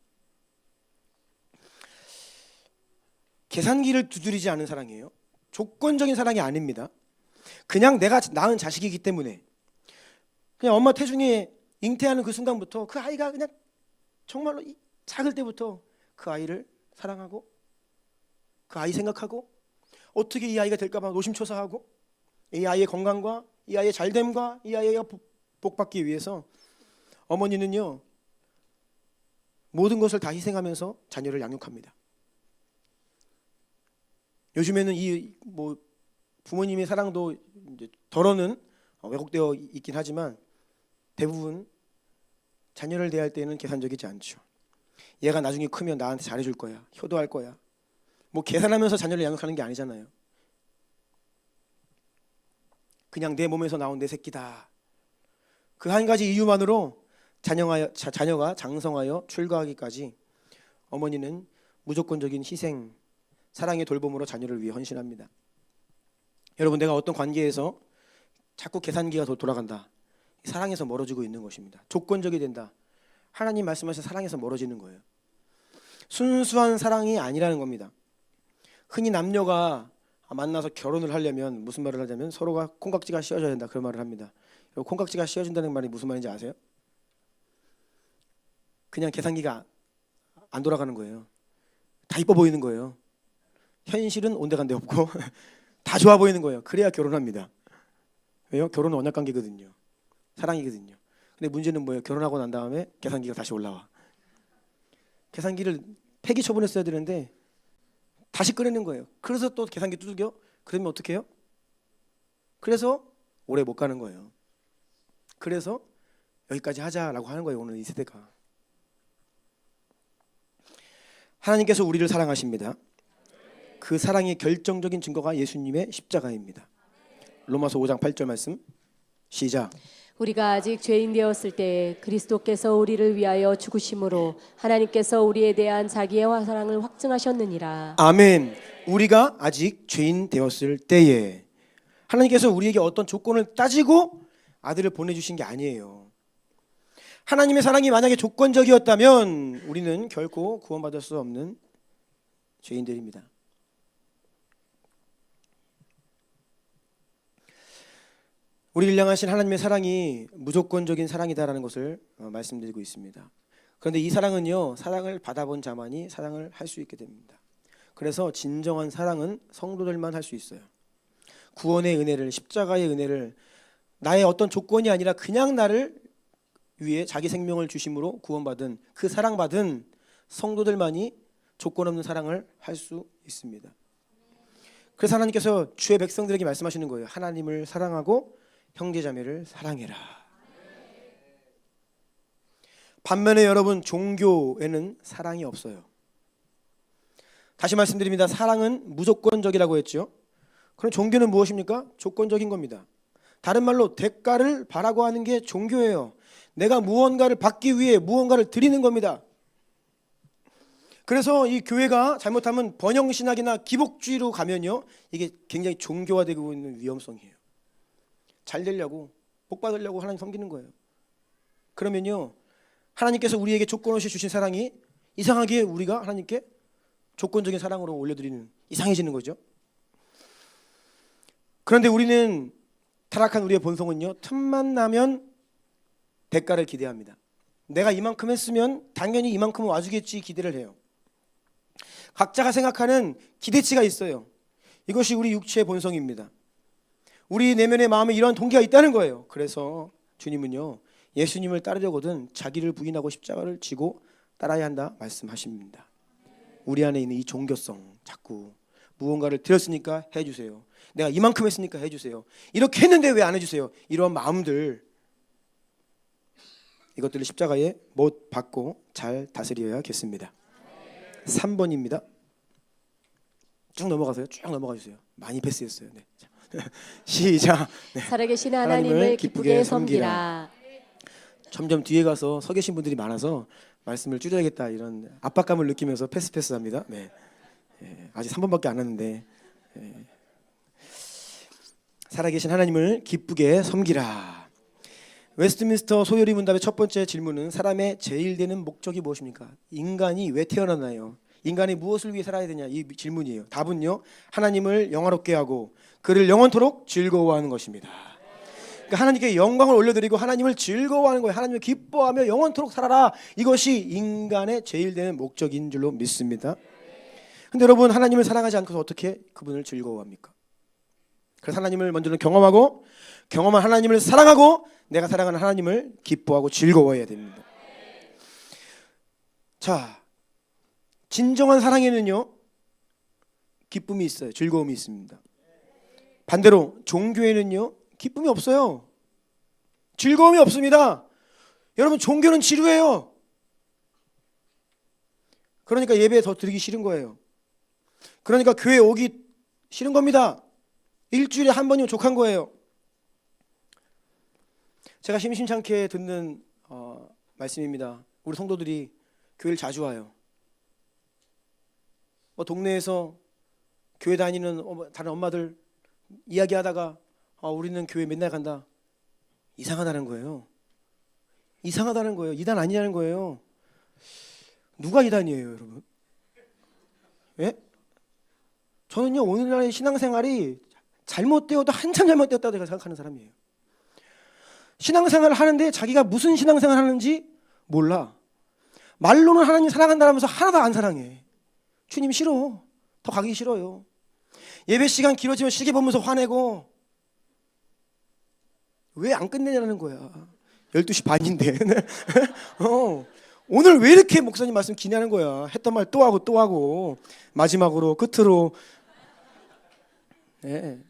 계산기를 두드리지 않은 사랑이에요. 조건적인 사랑이 아닙니다. 그냥 내가 낳은 자식이기 때문에, 그냥 엄마 태중에 잉태하는 그 순간부터 그 아이가 그냥 정말로 작을 때부터 그 아이를 사랑하고 그 아이 생각하고 어떻게 이 아이가 될까 봐 노심초사하고 이 아이의 건강과 이 아이의 잘됨과 이 아이가 복받기 위해서 어머니는요, 모든 것을 다 희생하면서 자녀를 양육합니다. 요즘에는 이 부모님의 사랑도 이제 덜어는 왜곡되어 있긴 하지만 대부분 자녀를 대할 때는 계산적이지 않죠. 얘가 나중에 크면 나한테 잘해줄 거야, 효도할 거야. 뭐 계산하면서 자녀를 양육하는 게 아니잖아요. 그냥 내 몸에서 나온 내 새끼다. 그 한 가지 이유만으로 자녀가 장성하여 출가하기까지 어머니는 무조건적인 희생, 사랑의 돌봄으로 자녀를 위해 헌신합니다. 여러분, 내가 어떤 관계에서 자꾸 계산기가 돌아간다, 사랑에서 멀어지고 있는 것입니다. 조건적이 된다, 하나님 말씀하신 사랑에서 멀어지는 거예요. 순수한 사랑이 아니라는 겁니다. 흔히 남녀가 만나서 결혼을 하려면 무슨 말을 하냐면 서로가 콩깍지가 씌워져야 된다, 그런 말을 합니다. 콩깍지가 씌워진다는 말이 무슨 말인지 아세요? 그냥 계산기가 안 돌아가는 거예요. 다 이뻐 보이는 거예요. 현실은 온데간데 없고 다 좋아 보이는 거예요. 그래야 결혼합니다. 왜요? 결혼은 언약관계거든요. 사랑이거든요. 근데 문제는 뭐예요? 결혼하고 난 다음에 계산기가 다시 올라와. 계산기를 폐기 처분했어야 되는데 다시 꺼내는 거예요. 그래서 또 계산기 두들겨? 그러면 어떻게 해요? 그래서 오래 못 가는 거예요. 그래서 여기까지 하자라고 하는 거예요, 오늘 이 세대가. 하나님께서 우리를 사랑하십니다. 그 사랑의 결정적인 증거가 예수님의 십자가입니다. 로마서 5장 8절 말씀 시작. 우리가 아직 죄인 되었을 때 그리스도께서 우리를 위하여 죽으심으로 하나님께서 우리에 대한 자기의 사랑을 확증하셨느니라. 아멘. 우리가 아직 죄인 되었을 때에 하나님께서 우리에게 어떤 조건을 따지고 아들을 보내주신 게 아니에요. 하나님의 사랑이 만약에 조건적이었다면 우리는 결코 구원받을 수 없는 죄인들입니다. 우리를 향하신 하나님의 사랑이 무조건적인 사랑이다라는 것을 말씀드리고 있습니다. 그런데 이 사랑은요, 사랑을 받아본 자만이 사랑을 할 수 있게 됩니다. 그래서 진정한 사랑은 성도들만 할 수 있어요. 구원의 은혜를, 십자가의 은혜를, 나의 어떤 조건이 아니라 그냥 나를 위해 자기 생명을 주심으로 구원받은, 그 사랑받은 성도들만이 조건 없는 사랑을 할 수 있습니다. 그래서 하나님께서 주의 백성들에게 말씀하시는 거예요. 하나님을 사랑하고 형제자매를 사랑해라. 반면에 여러분, 종교에는 사랑이 없어요. 다시 말씀드립니다. 사랑은 무조건적이라고 했죠. 그럼 종교는 무엇입니까? 조건적인 겁니다. 다른 말로 대가를 바라고 하는 게 종교예요. 내가 무언가를 받기 위해 무언가를 드리는 겁니다. 그래서 이 교회가 잘못하면 번영신학이나 기복주의로 가면요, 이게 굉장히 종교화되고 있는 위험성이에요. 잘 되려고, 복 받으려고 하나님 섬기는 거예요. 그러면요, 하나님께서 우리에게 조건 없이 주신 사랑이 이상하게 우리가 하나님께 조건적인 사랑으로 올려드리는, 이상해지는 거죠. 그런데 우리는, 타락한 우리의 본성은요, 틈만 나면 대가를 기대합니다. 내가 이만큼 했으면 당연히 이만큼은 와주겠지 기대를 해요. 각자가 생각하는 기대치가 있어요. 이것이 우리 육체의 본성입니다. 우리 내면의 마음에 이러한 동기가 있다는 거예요. 그래서 주님은요, 예수님을 따르려거든 자기를 부인하고 십자가를 지고 따라야 한다 말씀하십니다. 우리 안에 있는 이 종교성, 자꾸 무언가를 드렸으니까 해주세요. 내가 이만큼 했으니까 해주세요. 이렇게 했는데 왜 안 해주세요? 이런 마음들, 이것들을 십자가에 못 박고 잘 다스려야겠습니다. 3번입니다. 쭉 넘어가세요. 쭉 넘어가 주세요. 많이 패스했어요. 네. 시작. 네. 살아계신 하나님을 기쁘게 섬기라. 점점 뒤에 가서 서 계신 분들이 많아서 말씀을 줄여야겠다 이런 압박감을 느끼면서 패스합니다. 네. 아직 3번밖에 안 왔는데, 살아계신 하나님을 기쁘게 섬기라. 웨스트민스터 소요리 문답의 첫 번째 질문은 사람의 제일 되는 목적이 무엇입니까? 인간이 왜 태어났나요? 인간이 무엇을 위해 살아야 되냐, 이 질문이에요. 답은요, 하나님을 영화롭게 하고 그를 영원토록 즐거워하는 것입니다. 그러니까 하나님께 영광을 올려드리고 하나님을 즐거워하는 거예요. 하나님을 기뻐하며 영원토록 살아라. 이것이 인간의 제일 되는 목적인 줄로 믿습니다. 근데 여러분, 하나님을 사랑하지 않고서 어떻게 그분을 즐거워합니까? 그래서 하나님을 먼저는 경험하고, 경험한 하나님을 사랑하고, 내가 사랑하는 하나님을 기뻐하고 즐거워해야 됩니다. 자, 진정한 사랑에는요, 기쁨이 있어요. 즐거움이 있습니다. 반대로 종교에는요, 기쁨이 없어요. 즐거움이 없습니다. 여러분, 종교는 지루해요. 그러니까 예배 더 드리기 싫은 거예요. 그러니까 교회 오기 싫은 겁니다. 일주일에 한 번이면 족한 거예요. 제가 심심찮게 듣는 말씀입니다. 우리 성도들이 교회를 자주 와요. 동네에서 교회 다니는 다른 엄마들 이야기하다가 우리는 교회 맨날 간다. 이상하다는 거예요. 이상하다는 거예요. 이단 아니냐는 거예요. 누가 이단이에요, 여러분? 예? 저는요, 오늘날의 신앙생활이 잘못되어도 한참 잘못되었다고 제가 생각하는 사람이에요. 신앙생활을 하는데 자기가 무슨 신앙생활을 하는지 몰라. 말로는 하나님 사랑한다면서 하나도 안 사랑해. 주님 싫어. 더 가기 싫어요. 예배 시간 길어지면 시계 보면서 화내고, 왜 안 끝내냐는 거야. 12시 반인데. 오늘 왜 이렇게 목사님 말씀 기냐는 거야. 했던 말 또 하고 또 하고, 마지막으로 끝으로, 네.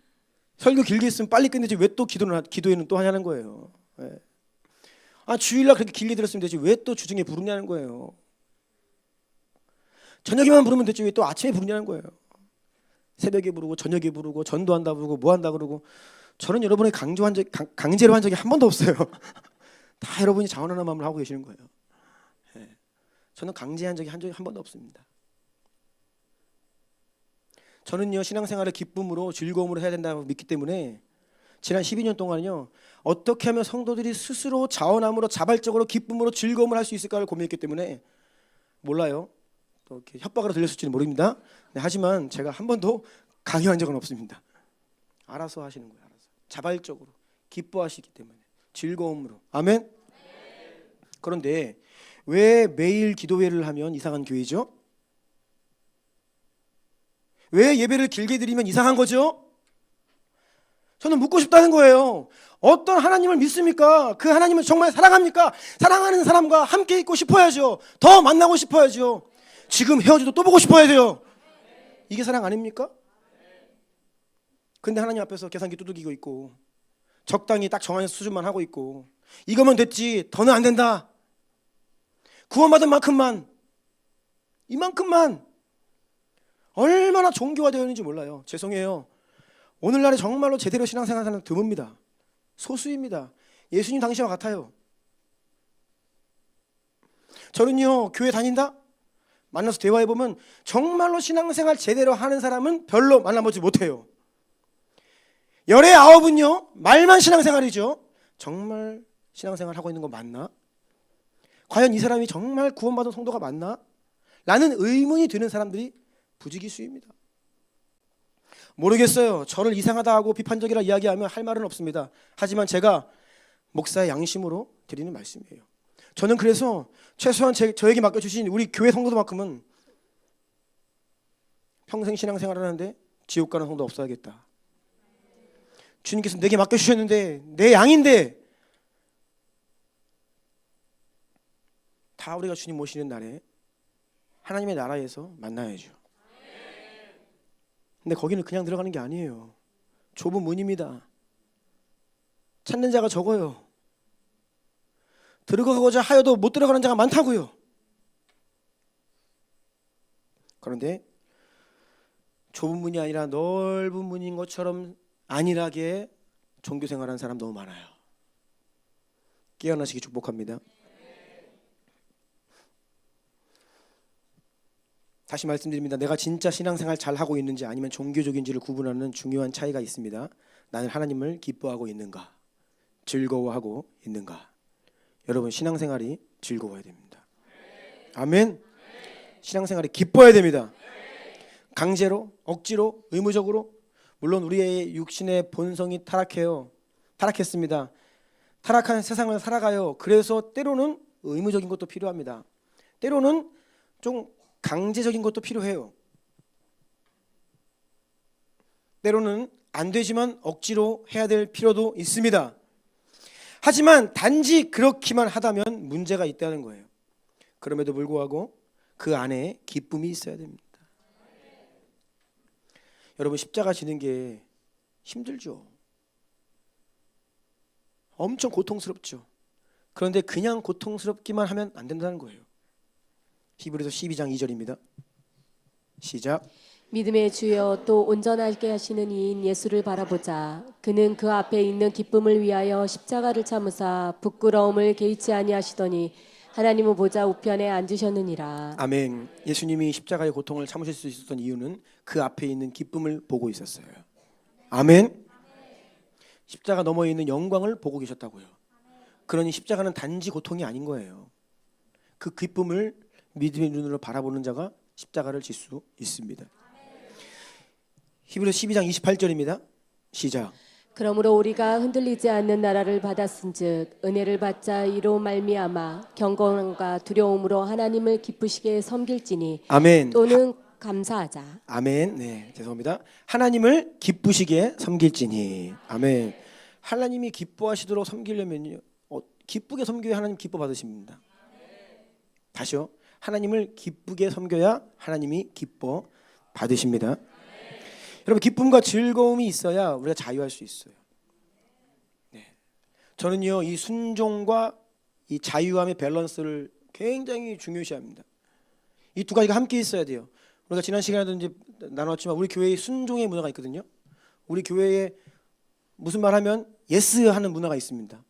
설교 길게 했으면 빨리 끝내지 왜 또 기도회는 또 하냐는 거예요. 네. 주일날 그렇게 길게 들었으면 되지 왜 또 주중에 부르냐는 거예요. 저녁에만 부르면 되지 왜 또 아침에 부르냐는 거예요. 새벽에 부르고 저녁에 부르고 전도한다 부르고 뭐한다 그러고. 저는 여러분의 강제로 한 적이 한 번도 없어요. 다 여러분이 자원하는 마음을 하고 계시는 거예요. 네. 저는 강제한 적이 한 번도 없습니다. 저는요, 신앙생활을 기쁨으로 즐거움으로 해야 된다고 믿기 때문에 지난 12년 동안요, 어떻게 하면 성도들이 스스로 자원함으로 자발적으로 기쁨으로 즐거움을 할 수 있을까를 고민했기 때문에, 몰라요, 또 이렇게 협박으로 들렸을지는 모릅니다. 네, 하지만 제가 한 번도 강요한 적은 없습니다. 알아서 하시는 거예요. 알아서 자발적으로 기뻐하시기 때문에 즐거움으로. 아멘. 그런데 왜 매일 기도회를 하면 이상한 교회죠? 왜 예배를 길게 드리면 이상한 거죠? 저는 묻고 싶다는 거예요. 어떤 하나님을 믿습니까? 그 하나님을 정말 사랑합니까? 사랑하는 사람과 함께 있고 싶어야죠. 더 만나고 싶어야죠. 지금 헤어져도 또 보고 싶어야 돼요. 이게 사랑 아닙니까? 근데 하나님 앞에서 계산기 두들기고 있고 적당히 딱 정한 수준만 하고 있고 이거면 됐지 더는 안 된다. 구원받은 만큼만 이만큼만 얼마나 종교화되어 있는지 몰라요. 죄송해요. 오늘날에 정말로 제대로 신앙생활하는 사람은 드뭅니다. 소수입니다. 예수님 당시와 같아요. 저는요 교회 다닌다? 만나서 대화해보면 정말로 신앙생활 제대로 하는 사람은 별로 만나보지 못해요. 열의 9은요 말만 신앙생활이죠. 정말 신앙생활 하고 있는 거 맞나? 과연 이 사람이 정말 구원받은 성도가 맞나? 라는 의문이 드는 사람들이 부지기수입니다. 모르겠어요. 저를 이상하다 하고 비판적이라 이야기하면 할 말은 없습니다. 하지만 제가 목사의 양심으로 드리는 말씀이에요. 저는 그래서 최소한 저에게 맡겨주신 우리 교회 성도들만큼은 평생 신앙생활을 하는데 지옥 가는 성도 없어야겠다. 주님께서 내게 맡겨주셨는데 내 양인데 다 우리가 주님 모시는 날에 하나님의 나라에서 만나야죠. 근데 거기는 그냥 들어가는 게 아니에요. 좁은 문입니다. 찾는 자가 적어요. 들어가고자 하여도 못 들어가는 자가 많다고요. 그런데 좁은 문이 아니라 넓은 문인 것처럼 안일하게 종교생활하는 사람 너무 많아요. 깨어나시기 축복합니다. 다시 말씀드립니다. 내가 진짜 신앙생활 잘하고 있는지 아니면 종교적인지를 구분하는 중요한 차이가 있습니다. 나는 하나님을 기뻐하고 있는가? 즐거워하고 있는가? 여러분 신앙생활이 즐거워야 됩니다. 아멘. 신앙생활이 기뻐야 됩니다. 강제로, 억지로, 의무적으로 물론 우리의 육신의 본성이 타락했습니다. 타락한 세상을 살아가요. 그래서 때로는 의무적인 것도 필요합니다. 때로는 좀 강제적인 것도 필요해요. 때로는 안 되지만 억지로 해야 될 필요도 있습니다. 하지만 단지 그렇기만 하다면 문제가 있다는 거예요. 그럼에도 불구하고 그 안에 기쁨이 있어야 됩니다. 여러분 십자가 지는 게 힘들죠. 엄청 고통스럽죠. 그런데 그냥 고통스럽기만 하면 안 된다는 거예요. 히브리서 12장 2절입니다. 시작. 믿음의 주여 또 온전하게 하시는 이인 예수를 바라보자. 그는 그 앞에 있는 기쁨을 위하여 십자가를 참으사 부끄러움을 개의치 아니하시더니 하나님의 보좌 우편에 앉으셨느니라. 아멘. 예수님이 십자가의 고통을 참으실 수 있었던 이유는 그 앞에 있는 기쁨을 보고 있었어요. 아멘. 십자가 너머에 있는 영광을 보고 계셨다고요. 그러니 십자가는 단지 고통이 아닌 거예요. 그 기쁨을 믿음의 눈으로 바라보는 자가 십자가를 질 수 있습니다. 히브리서 12장 28절입니다. 시작. 그러므로 우리가 흔들리지 않는 나라를 받았은즉 은혜를 받자 이로 말미암아 경건과 두려움으로 하나님을 기쁘시게 섬길지니 아멘. 또는 감사하자. 아멘. 네, 죄송합니다. 하나님을 기쁘시게 섬길지니. 아멘. 하나님이 기뻐하시도록 섬기려면요, 기쁘게 섬겨야 하나님 기뻐 받으십니다. 다시요. 하나님을 기쁘게 섬겨야 하나님이 기뻐 받으십니다. 여러분 기쁨과 즐거움이 있어야 우리가 자유할 수 있어요. 네. 저는요 이 순종과 이 자유함의 밸런스를 굉장히 중요시합니다. 이 두 가지가 함께 있어야 돼요. 우리가 지난 시간에도 이제 나눴지만 우리 교회에 순종의 문화가 있거든요. 우리 교회에 무슨 말 하면 예스 하는 문화가 있습니다.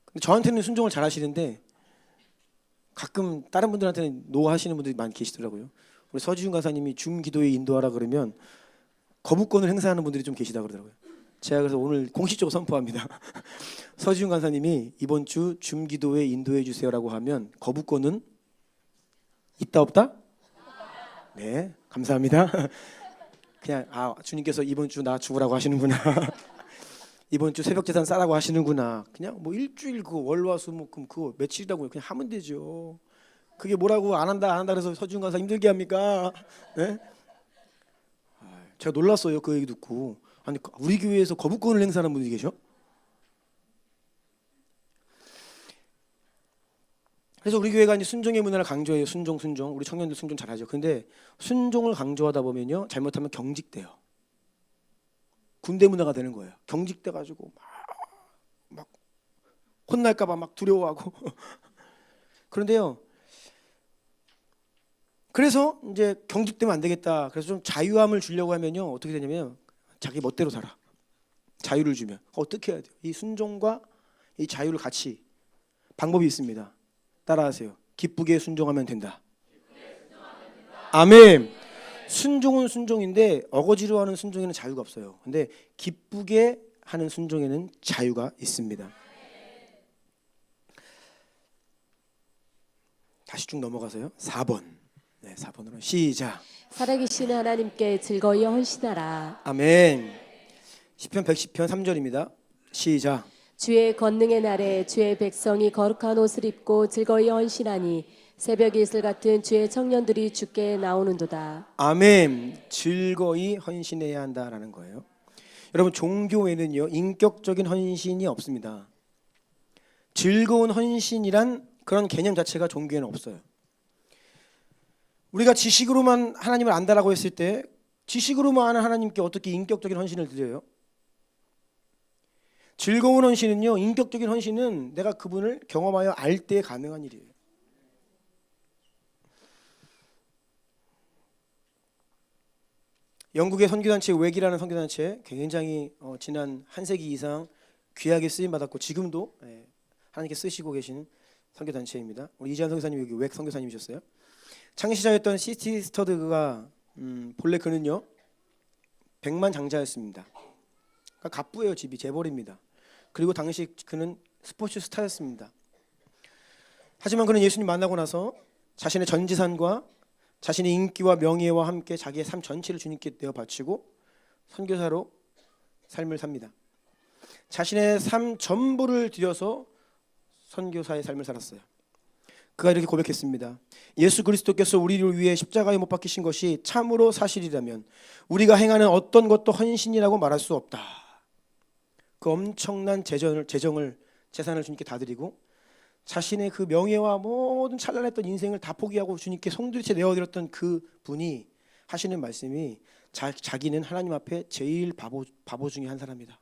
근데 저한테는 순종을 잘 하시는데 가끔 다른 분들한테는 노 하시는 분들이 많이 계시더라고요. 우리 서지훈 간사님이 줌 기도에 인도하라 그러면 거부권을 행사하는 분들이 좀 계시다 그러더라고요. 제가 그래서 오늘 공식적으로 선포합니다. 서지훈 간사님이 이번 주 줌 기도에 인도해 주세요라고 하면 거부권은 있다 없다? 네, 감사합니다. 그냥 주님께서 이번 주 나 죽으라고 하시는구나. 이번 주 새벽 제단 싸라고 하시는구나. 그냥 뭐 일주일 그 월화수목금 그거 며칠이라고 그냥 하면 되죠. 그게 뭐라고 안 한다 그래서 서지훈 간사 힘들게 합니까? 네? 제가 놀랐어요 그 얘기 듣고. 아니 우리 교회에서 거부권을 행사하는 분이 계셔? 그래서 우리 교회가 이제 순종의 문화를 강조해요. 순종. 우리 청년들 순종 잘하죠. 근데 순종을 강조하다 보면요, 잘못하면 경직돼요. 군대 문화가 되는 거예요. 경직돼 가지고 막 혼날까봐 막 두려워하고. 그런데요, 그래서 이제 경직되면 안 되겠다. 그래서 좀 자유함을 주려고 하면요, 어떻게 되냐면 자기 멋대로 살아. 자유를 주면 어떻게 해야 돼요? 이 순종과 이 자유를 같이 방법이 있습니다. 따라하세요. 기쁘게 순종하면 된다. 아멘. 순종은 순종인데 어거지로 하는 순종에는 자유가 없어요. 근데 기쁘게 하는 순종에는 자유가 있습니다. 다시 쭉 넘어가서요. 4번. 네, 4번으로 시작. 살아계신 하나님께 즐거이 헌신하라. 아멘. 시편 110편 3절입니다. 시작. 주의 권능의 날에 주의 백성이 거룩한 옷을 입고 즐거이 헌신하니 새벽 이슬 같은 주의 청년들이 주께 나오는도다. 아멘. 즐거이 헌신해야 한다라는 거예요. 여러분, 종교에는요, 인격적인 헌신이 없습니다. 즐거운 헌신이란 그런 개념 자체가 종교에는 없어요. 우리가 지식으로만 하나님을 안다라고 했을 때 지식으로만 아는 하나님께 어떻게 인격적인 헌신을 드려요? 즐거운 헌신은요, 인격적인 헌신은 내가 그분을 경험하여 알 때 가능한 일이에요. 영국의 선교단체 웩이라는 선교단체, 굉장히 지난 한 세기 이상 귀하게 쓰임 받았고 지금도 하나님께 쓰시고 계시는 선교단체입니다. 우리 이재한 선교사님 여기 웩 선교사님이셨어요. 창시자였던 시티 스터드가 본래 그는요 100만 장자였습니다. 그러니까 갑부예요. 집이 재벌입니다. 그리고 당시 그는 스포츠 스타였습니다. 하지만 그는 예수님 만나고 나서 자신의 전 재산과 자신의 인기와 명예와 함께 자기의 삶 전체를 주님께 내어 바치고 선교사로 삶을 삽니다. 자신의 삶 전부를 들여서 선교사의 삶을 살았어요. 그가 이렇게 고백했습니다. 예수 그리스도께서 우리를 위해 십자가에 못 박히신 것이 참으로 사실이라면 우리가 행하는 어떤 것도 헌신이라고 말할 수 없다. 그 엄청난 재산을 주님께 다 드리고 자신의 그 명예와 모든 찬란했던 인생을 다 포기하고 주님께 송두리째 내어드렸던 그 분이 하시는 말씀이 자기는 하나님 앞에 제일 바보 중에 한 사람이다.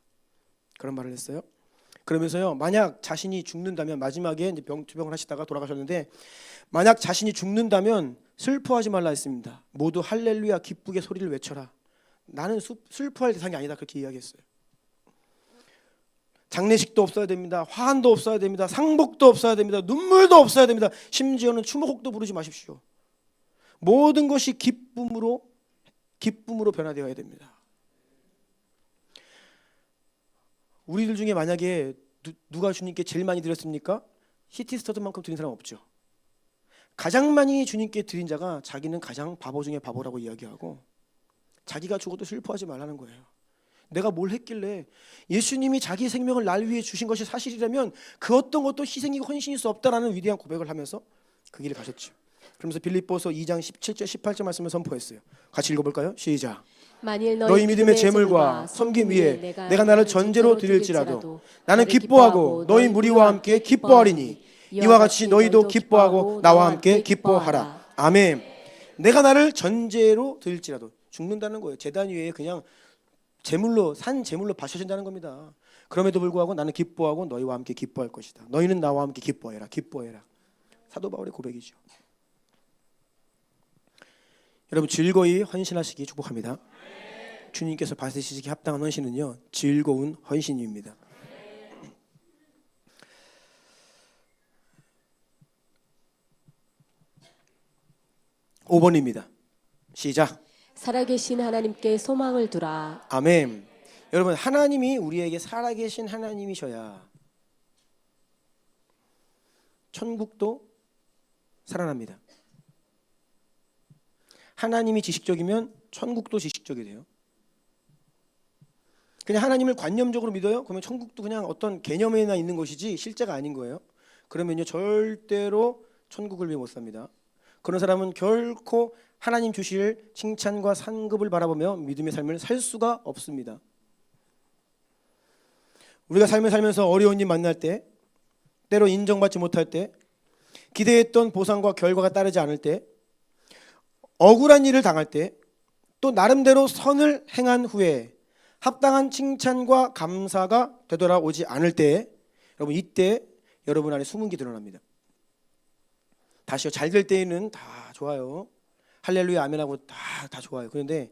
그런 말을 했어요. 그러면서요, 만약 자신이 죽는다면, 마지막에 이제 투병을 하시다가 돌아가셨는데, 만약 자신이 죽는다면 슬퍼하지 말라 했습니다. 모두 할렐루야 기쁘게 소리를 외쳐라. 나는 슬퍼할 대상이 아니다. 그렇게 이야기했어요. 장례식도 없어야 됩니다. 화환도 없어야 됩니다. 상복도 없어야 됩니다. 눈물도 없어야 됩니다. 심지어는 추모곡도 부르지 마십시오. 모든 것이 기쁨으로 변화되어야 됩니다. 우리들 중에 만약에 누가 주님께 제일 많이 드렸습니까? 시티스터드만큼 드린 사람 없죠. 가장 많이 주님께 드린 자가 자기는 가장 바보 중에 바보라고 이야기하고 자기가 죽어도 슬퍼하지 말라는 거예요. 내가 뭘 했길래 예수님이 자기 생명을 날 위해 주신 것이 사실이라면 그 어떤 것도 희생이고 헌신일 수 없다라는 위대한 고백을 하면서 그 길을 가셨죠. 그러면서 빌립보서 2장 17절 18절 말씀을 선포했어요. 같이 읽어볼까요? 시작. 만일 너희 믿음의 재물과 섬김 위에 내가 나를 전제로 드릴지라도 나는 기뻐하고 너희 무리와 함께 기뻐하리니 이와 같이 너희도 기뻐하고 나와 함께 기뻐하라. 아멘. 내가 나를 전제로 드릴지라도 죽는다는 거예요. 제단 위에 그냥 제물로 산 제물로 바쳐진다는 겁니다. 그럼에도 불구하고 나는 기뻐하고 너희와 함께 기뻐할 것이다. 너희는 나와 함께 기뻐해라. 기뻐해라. 사도 바울의 고백이죠. 여러분, 즐거이 헌신하시기 축복합니다. 주님께서 받으시기 합당한 헌신은요, 즐거운 헌신입니다. 5번입니다. 시작. 살아계신 하나님께 소망을 두라. 아멘. 여러분, 하나님이 우리에게 살아계신 하나님이셔야 천국도 살아납니다. 하나님이 지식적이면 천국도 지식적이 돼요. 그냥 하나님을 관념적으로 믿어요? 그러면 천국도 그냥 어떤 개념에나 있는 것이지 실제가 아닌 거예요. 그러면요, 절대로 천국을 위해 못 삽니다. 그런 사람은 결코 하나님 주실 칭찬과 상급을 바라보며 믿음의 삶을 살 수가 없습니다. 우리가 삶을 살면서 어려운 일 만날 때, 때로 인정받지 못할 때, 기대했던 보상과 결과가 따르지 않을 때, 억울한 일을 당할 때, 또 나름대로 선을 행한 후에 합당한 칭찬과 감사가 되돌아오지 않을 때, 여러분 이때 여러분 안에 숨은 게 드러납니다. 다시요, 잘 될 때에는 다 좋아요. 할렐루야 아멘하고 다 좋아요. 그런데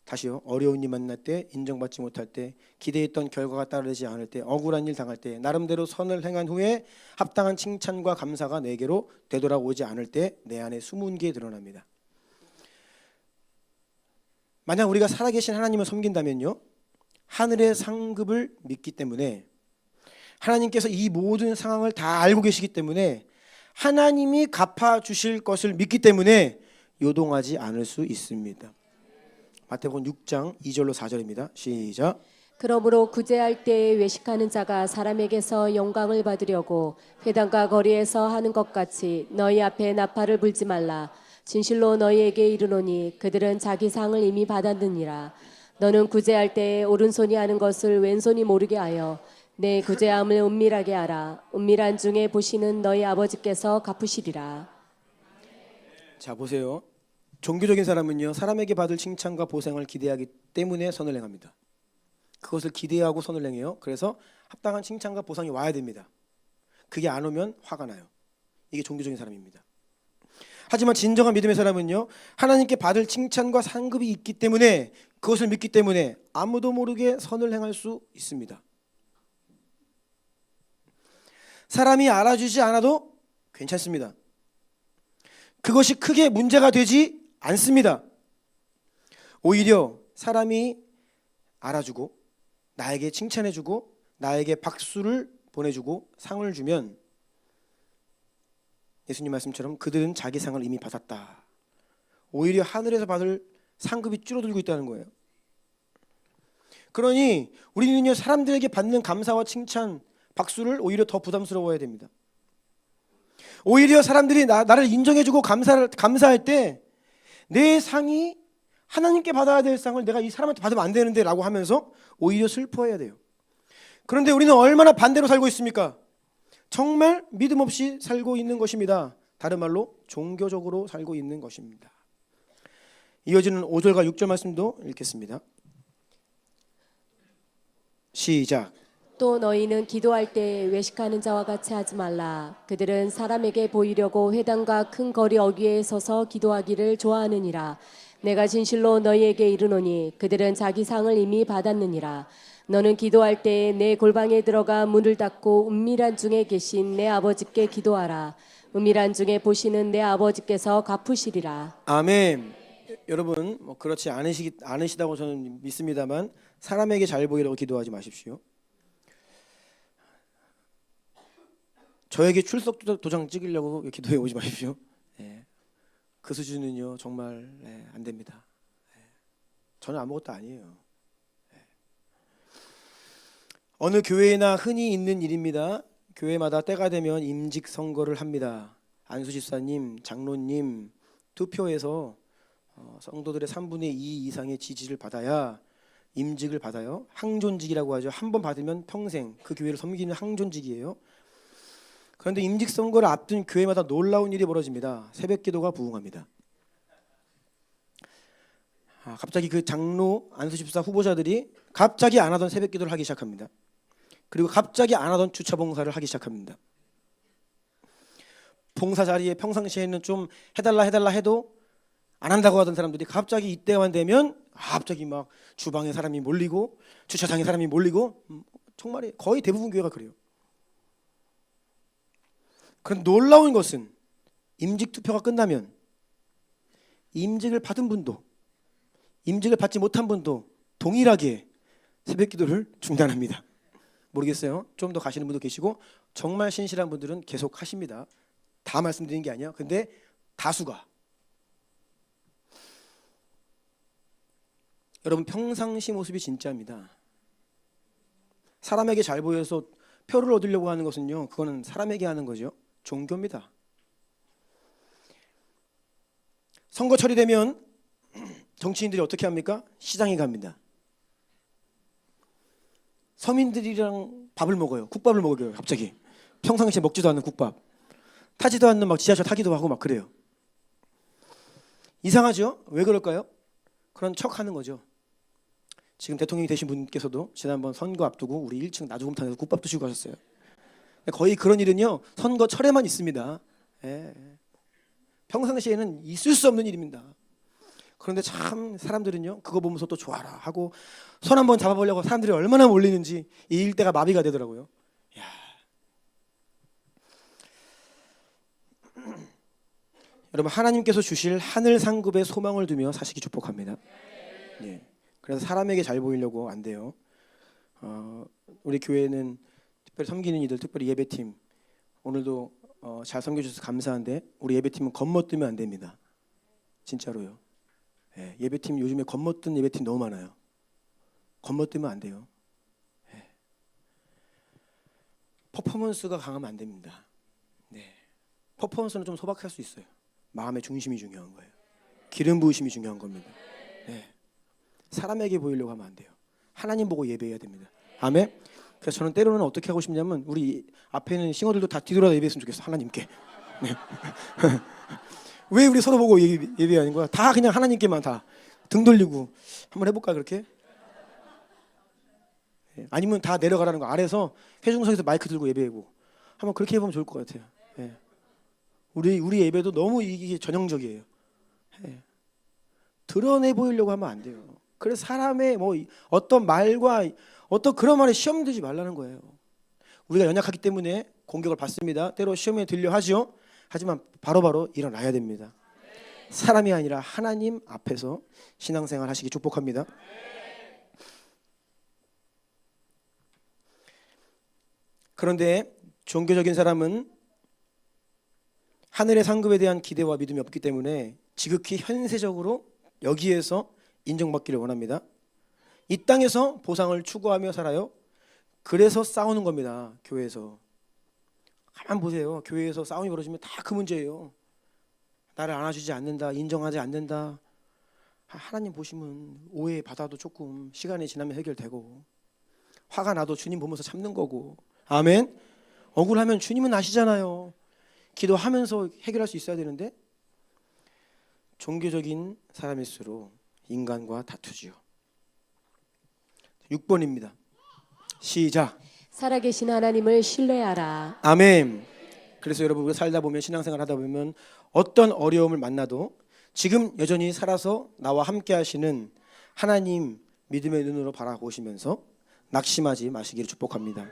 다시요, 어려운 일 만날 때, 인정받지 못할 때, 기대했던 결과가 따르지 않을 때, 억울한 일 당할 때, 나름대로 선을 행한 후에 합당한 칭찬과 감사가 내게로 되돌아오지 않을 때 내 안에 숨은 게 드러납니다. 만약 우리가 살아계신 하나님을 섬긴다면요, 하늘의 상급을 믿기 때문에, 하나님께서 이 모든 상황을 다 알고 계시기 때문에, 하나님이 갚아주실 것을 믿기 때문에 요동하지 않을 수 있습니다. 마태복음 6장 2절로 4절입니다. 시작. 그러므로 구제할 때에 외식하는 자가 사람에게서 영광을 받으려고 회당과 거리에서 하는 것 같이 너희 앞에 나팔을 불지 말라. 진실로 너희에게 이르노니 그들은 자기 상을 이미 받았느니라. 너는 구제할 때에 오른손이 하는 것을 왼손이 모르게 하여 내 구제함을 은밀하게 하라. 은밀한 중에 보시는 너희 아버지께서 갚으시리라. 자, 보세요. 종교적인 사람은요, 사람에게 받을 칭찬과 보상을 기대하기 때문에 선을 행합니다. 그것을 기대하고 선을 행해요. 그래서 합당한 칭찬과 보상이 와야 됩니다. 그게 안 오면 화가 나요. 이게 종교적인 사람입니다. 하지만 진정한 믿음의 사람은요, 하나님께 받을 칭찬과 상급이 있기 때문에, 그것을 믿기 때문에 아무도 모르게 선을 행할 수 있습니다. 사람이 알아주지 않아도 괜찮습니다. 그것이 크게 문제가 되지 않습니다. 오히려 사람이 알아주고 나에게 칭찬해주고 나에게 박수를 보내주고 상을 주면 예수님 말씀처럼 그들은 자기 상을 이미 받았다. 오히려 하늘에서 받을 상급이 줄어들고 있다는 거예요. 그러니 우리는요, 사람들에게 받는 감사와 칭찬, 박수를 오히려 더 부담스러워해야 됩니다. 오히려 사람들이 나를 인정해주고 감사할 때 내 상이 하나님께 받아야 될 상을 내가 이 사람한테 받으면 안 되는데 라고 하면서 오히려 슬퍼해야 돼요. 그런데 우리는 얼마나 반대로 살고 있습니까? 정말 믿음 없이 살고 있는 것입니다. 다른 말로 종교적으로 살고 있는 것입니다. 이어지는 5절과 6절 말씀도 읽겠습니다. 시작. 또 너희는 기도할 때 외식하는 자와 같이 하지 말라. 그들은 사람에게 보이려고 회당과 큰 거리 어귀에 서서 기도하기를 좋아하느니라. 내가 진실로 너희에게 이르노니 그들은 자기 상을 이미 받았느니라. 너는 기도할 때에 내 골방에 들어가 문을 닫고 은밀한 중에 계신 내 아버지께 기도하라. 은밀한 중에 보시는 내 아버지께서 갚으시리라. 아멘. 여러분, 그렇지 않으시다고 저는 믿습니다만 사람에게 잘 보이려고 기도하지 마십시오. 저에게 출석 도장 찍으려고 기도해 오지 마십시오. 그 수준은요 정말 안 됩니다. 저는 아무것도 아니에요. 어느 교회나 흔히 있는 일입니다. 교회마다 때가 되면 임직 선거를 합니다. 안수 집사님, 장로님 투표해서 성도들의 3분의 2 이상의 지지를 받아야 임직을 받아요. 항존직이라고 하죠. 한 번 받으면 평생 그 교회를 섬기는 항존직이에요. 그런데 임직 선거를 앞둔 교회마다 놀라운 일이 벌어집니다. 새벽기도가 부흥합니다. 갑자기 그 장로, 안수집사 후보자들이 갑자기 안 하던 새벽기도를 하기 시작합니다. 그리고 갑자기 안 하던 주차봉사를 하기 시작합니다. 봉사 자리에 평상시에는 좀 해달라 해도 안 한다고 하던 사람들이 갑자기 이때만 되면 갑자기 막 주방에 사람이 몰리고 주차장에 사람이 몰리고, 정말 거의 대부분 교회가 그래요. 그런 놀라운 것은 임직 투표가 끝나면 임직을 받은 분도 임직을 받지 못한 분도 동일하게 새벽기도를 중단합니다. 모르겠어요. 좀 더 가시는 분도 계시고 정말 신실한 분들은 계속 하십니다. 다 말씀드리는 게 아니야. 근데 다수가, 여러분 평상시 모습이 진짜입니다. 사람에게 잘 보여서 표를 얻으려고 하는 것은요, 그거는 사람에게 하는 거죠. 종교입니다. 선거철이 되면 정치인들이 어떻게 합니까? 시장에 갑니다. 서민들이랑 밥을 먹어요. 국밥을 먹어요. 갑자기 평상시에 먹지도 않는 국밥, 타지도 않는 막 지하철 타기도 하고 막 그래요. 이상하죠? 왜 그럴까요? 그런 척하는 거죠. 지금 대통령이 되신 분께서도 지난번 선거 앞두고 우리 1층 나주곰탕에서 국밥 드시고 가셨어요. 거의 그런 일은요 선거철에만 있습니다. 예. 평상시에는 있을 수 없는 일입니다. 그런데 참 사람들은요 그거 보면서 또 좋아라 하고 손 한번 잡아보려고 사람들이 얼마나 몰리는지 이 일대가 마비가 되더라고요. 야. 여러분 하나님께서 주실 하늘 상급에 소망을 두며 사시기 축복합니다. 예. 그래서 사람에게 잘 보이려고 안 돼요. 우리 교회는 특별히 섬기는 이들, 특별히 예배팀 오늘도 잘 섬겨주셔서 감사한데 우리 예배팀은 겉멋뜨면 안 됩니다. 진짜로요. 예, 예배팀 요즘에 겉멋든 예배팀 너무 많아요. 겉멋뜨면 안 돼요. 예. 퍼포먼스가 강하면 안 됩니다. 네. 퍼포먼스는 좀 소박할 수 있어요. 마음의 중심이 중요한 거예요. 기름 부으심이 중요한 겁니다. 네. 사람에게 보이려고 하면 안 돼요. 하나님 보고 예배해야 됩니다. 아멘. 그래서 저는 때로는 어떻게 하고 싶냐면 우리 앞에 있는 싱어들도 다 뒤돌아 예배했으면 좋겠어. 하나님께. 네. 왜 우리 서로 보고 예배하는 거야? 다 그냥 하나님께만 다 등 돌리고 한번 해볼까 그렇게? 네. 아니면 다 내려가라는 거 아래서 회중석에서 마이크 들고 예배하고 한번 그렇게 해보면 좋을 것 같아요. 네. 우리 예배도 너무 이게 전형적이에요. 네. 드러내 보이려고 하면 안 돼요. 그래서 사람의 뭐 어떤 말과 어떤 그런 말에 시험 들지 말라는 거예요. 우리가 연약하기 때문에 공격을 받습니다. 때로 시험에 들려 하죠. 하지만 바로바로 일어나야 됩니다. 사람이 아니라 하나님 앞에서 신앙생활 하시기 축복합니다. 그런데 종교적인 사람은 하늘의 상급에 대한 기대와 믿음이 없기 때문에 지극히 현세적으로 여기에서 인정받기를 원합니다. 이 땅에서 보상을 추구하며 살아요. 그래서 싸우는 겁니다. 교회에서. 가만 보세요. 교회에서 싸움이 벌어지면 다 그 문제예요. 나를 안아주지 않는다, 인정하지 않는다. 하나님 보시면 오해 받아도 조금 시간이 지나면 해결되고 화가 나도 주님 보면서 참는 거고. 아멘. 억울하면 주님은 아시잖아요. 기도하면서 해결할 수 있어야 되는데 종교적인 사람일수록 인간과 다투지요. 6번입니다. 시작. 살아계신 하나님을 신뢰하라. 아멘. 그래서 여러분 우리가 살다 보면 신앙생활 하다 보면 어떤 어려움을 만나도 지금 여전히 살아서 나와 함께 하시는 하나님 믿음의 눈으로 바라보시면서 낙심하지 마시기를 축복합니다.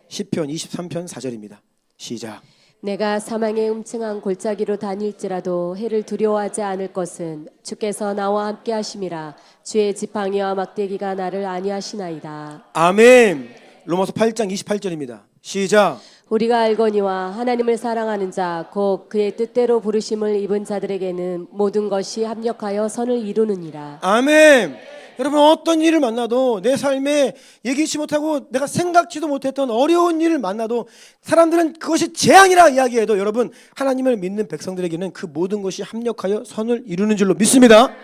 시편 23편 4절입니다. 시작. 내가 사망의 음층한 골짜기로 다닐지라도 해를 두려워하지 않을 것은 주께서 나와 함께 하심이라. 주의 지팡이와 막대기가 나를 안위하시나이다. 아멘. 로마서 8장 28절입니다. 시작. 우리가 알거니와 하나님을 사랑하는 자 곧 그의 뜻대로 부르심을 입은 자들에게는 모든 것이 합력하여 선을 이루느니라. 아멘. 여러분 어떤 일을 만나도 내 삶에 예기치 못하고 내가 생각지도 못했던 어려운 일을 만나도 사람들은 그것이 재앙이라 이야기해도 여러분 하나님을 믿는 백성들에게는 그 모든 것이 합력하여 선을 이루는 줄로 믿습니다.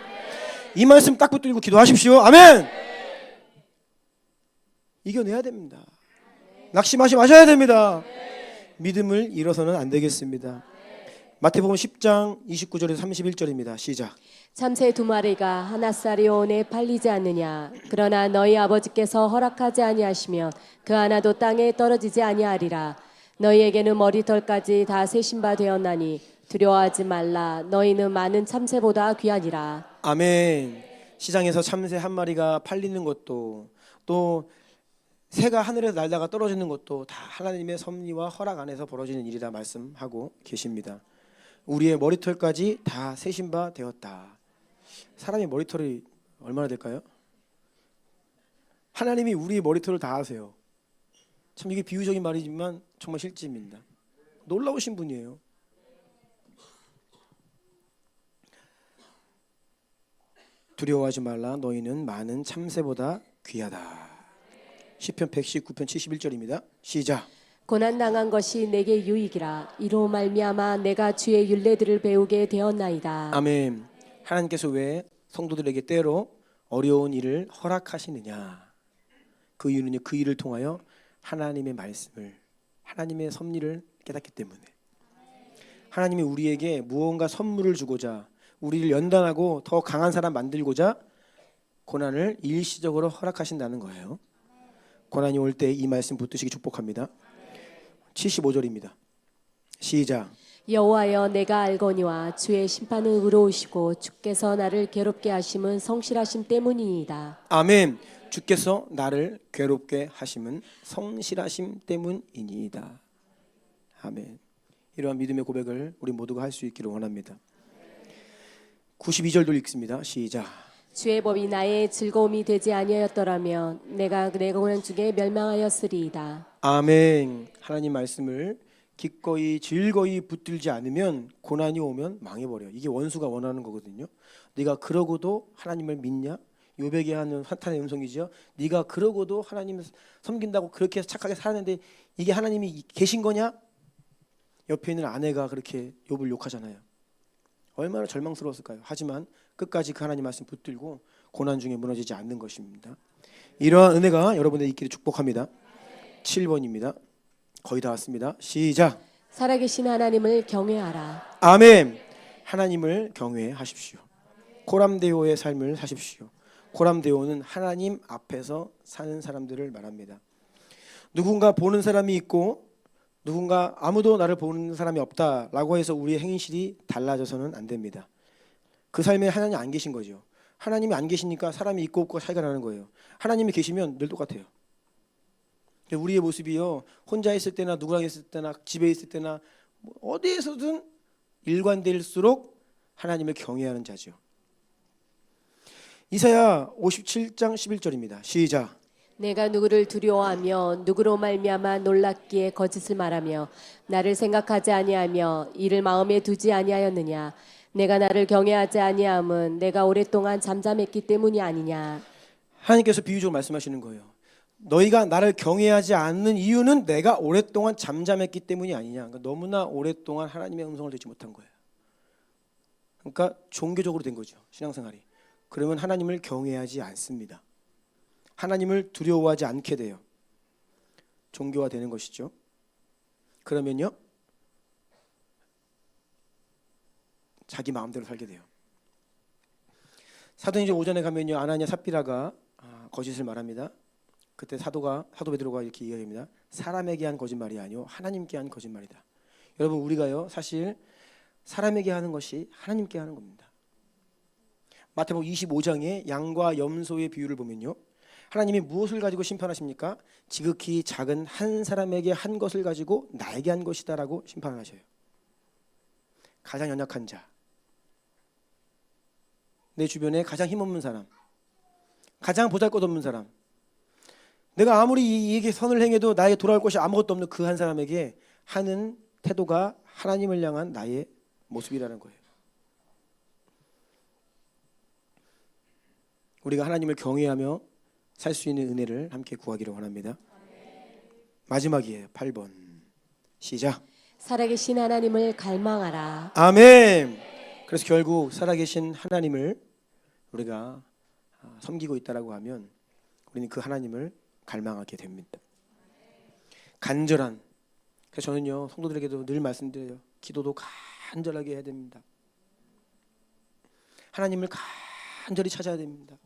이 말씀 딱 붙들고 기도하십시오. 아멘. 이겨내야 됩니다. 낙심하지 마셔야 됩니다. 믿음을 잃어서는 안 되겠습니다. 마태복음 10장 29절에서 31절입니다. 시작. 참새 두 마리가 하나 쌀이 온에 팔리지 않느냐. 그러나 너희 아버지께서 허락하지 아니하시면 그 하나도 땅에 떨어지지 아니하리라. 너희에게는 머리털까지 다 세신 바 되었나니 두려워하지 말라. 너희는 많은 참새보다 귀하니라. 아멘. 시장에서 참새 한 마리가 팔리는 것도 또 새가 하늘에서 날다가 떨어지는 것도 다 하나님의 섭리와 허락 안에서 벌어지는 일이다 말씀하고 계십니다. 우리의 머리털까지 다 세신 바 되었다. 사람의 머리털이 얼마나 될까요? 하나님이 우리의 머리털을 다 아세요. 참 이게 비유적인 말이지만 정말 실제입니다. 놀라우신 분이에요. 두려워하지 말라. 너희는 많은 참새보다 귀하다. 시편 119편 71절입니다. 시작. 고난 당한 것이 내게 유익이라. 이로 말미암아 내가 주의 율례들을 배우게 되었나이다. 아멘. 하나님께서 왜 성도들에게 때로 어려운 일을 허락하시느냐? 그 이유는요, 그 일을 통하여 하나님의 말씀을, 하나님의 섭리를 깨닫기 때문에. 하나님이 우리에게 무언가 선물을 주고자, 우리를 연단하고 더 강한 사람 만들고자 고난을 일시적으로 허락하신다는 거예요. 고난이 올 때 이 말씀 붙드시기 축복합니다. 75절입니다. 시작. 여호와여 내가 알거니와 주의 심판은 의로우시고 주께서 나를 괴롭게 하심은 성실하심 때문이니이다. 아멘. 주께서 나를 괴롭게 하심은 성실하심 때문이니이다. 아멘. 이러한 믿음의 고백을 우리 모두가 할 수 있기를 원합니다. 92절도 읽습니다. 시작. 주의 법이 나의 즐거움이 되지 아니하였더라면 내가 내 고난 중에 멸망하였으리이다. 아멘. 하나님 말씀을 기꺼이 즐거이 붙들지 않으면 고난이 오면 망해버려. 이게 원수가 원하는 거거든요. 네가 그러고도 하나님을 믿냐? 요백이 하는 사탄의 음성이죠. 네가 그러고도 하나님을 섬긴다고 그렇게 착하게 살았는데 이게 하나님이 계신 거냐? 옆에 있는 아내가 그렇게 욥을 욕하잖아요. 얼마나 절망스러웠을까요? 하지만 끝까지 그 하나님 말씀 붙들고 고난 중에 무너지지 않는 것입니다. 이러한 은혜가 여러분의 있기를 축복합니다. 7번입니다. 거의 다 왔습니다. 시작. 살아계신 하나님을 경외하라. 아멘. 하나님을 경외하십시오. 코람데오의 삶을 사십시오. 코람데오는 하나님 앞에서 사는 사람들을 말합니다. 누군가 보는 사람이 있고 누군가 아무도 나를 보는 사람이 없다라고 해서 우리의 행실이 달라져서는 안 됩니다. 그 삶에 하나님이 안 계신 거죠. 하나님이 안 계시니까 사람이 있고 없고 차이가 나는 거예요. 하나님이 계시면 늘 똑같아요. 우리의 모습이요, 혼자 있을 때나 누구랑 있을 때나 집에 있을 때나 어디에서든 일관될수록 하나님을 경외하는 자죠. 이사야 57장 11절입니다. 시작. 내가 누구를 두려워하며 누구로 말미암아 놀랍기에 거짓을 말하며 나를 생각하지 아니하며 이를 마음에 두지 아니하였느냐. 내가 나를 경외하지 아니함은 내가 오랫동안 잠잠했기 때문이 아니냐. 하나님께서 비유적으로 말씀하시는 거예요. 너희가 나를 경외하지 않는 이유는 내가 오랫동안 잠잠했기 때문이 아니냐. 그러니까 너무나 오랫동안 하나님의 음성을 듣지 못한 거예요. 그러니까 종교적으로 된 거죠, 신앙생활이. 그러면 하나님을 경외하지 않습니다. 하나님을 두려워하지 않게 돼요. 종교화 되는 것이죠. 그러면요, 자기 마음대로 살게 돼요. 사도행전 5장에 가면요, 아나니아 삽비라가 거짓을 말합니다. 그때 사도 베드로가 이렇게 이야기합니다. 사람에게 한 거짓말이 아니요 하나님께 한 거짓말이다. 여러분, 우리가요 사실 사람에게 하는 것이 하나님께 하는 겁니다. 마태복음 25장에 양과 염소의 비유를 보면요, 하나님이 무엇을 가지고 심판하십니까? 지극히 작은 한 사람에게 한 것을 가지고 나에게 한 것이다라고 심판을 하셔요. 가장 연약한 자, 내 주변에 가장 힘없는 사람, 가장 보잘것없는 사람, 내가 아무리 이에게 선을 행해도 나에게 돌아올 것이 아무것도 없는 그 한 사람에게 하는 태도가 하나님을 향한 나의 모습이라는 거예요. 우리가 하나님을 경외하며 살 수 있는 은혜를 함께 구하기를 원합니다. 마지막이에요. 8번 시작. 살아계신 하나님을 갈망하라. 아멘. 그래서 결국 살아계신 하나님을 우리가 섬기고 있다라고 하면 우리는 그 하나님을 갈망하게 됩니다. 간절한. 그래서 저는요, 성도들에게도 늘 말씀드려요. 기도도 간절하게 해야 됩니다. 하나님을 간절히 찾아야 됩니다.